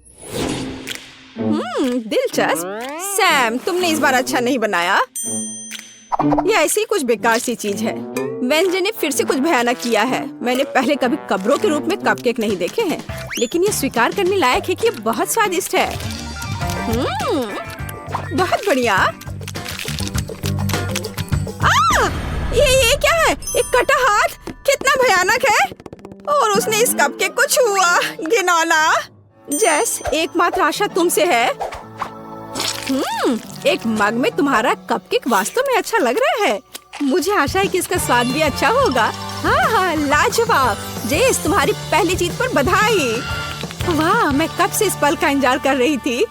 दिलचस्प। सैम, तुमने इस बार अच्छा नहीं बनाया। यह ऐसी कुछ बेकार सी चीज है। वेंजन ने फिर से कुछ भयानक किया है। मैंने पहले कभी कब्रों के रूप में कपकेक नहीं देखे हैं, लेकिन ये स्वीकार करने लायक है कि ये बहुत स्वादिष्ट है। बहुत बढ़िया। ये क्या है? एक कटा हाथ, कितना भयानक है। और उसने इस कपकेक को छुआ। घिनौना। जेस, एकमात्र आशा तुमसे है। एक मग में तुम्हारा कपकेक वास्तव में अच्छा लग रहा है। मुझे आशा है कि इसका स्वाद भी अच्छा होगा। हाँ, लाजवाब। जेस, तुम्हारी पहली जीत पर बधाई। वाह, मैं कब से इस पल का इंतजार कर रही थी।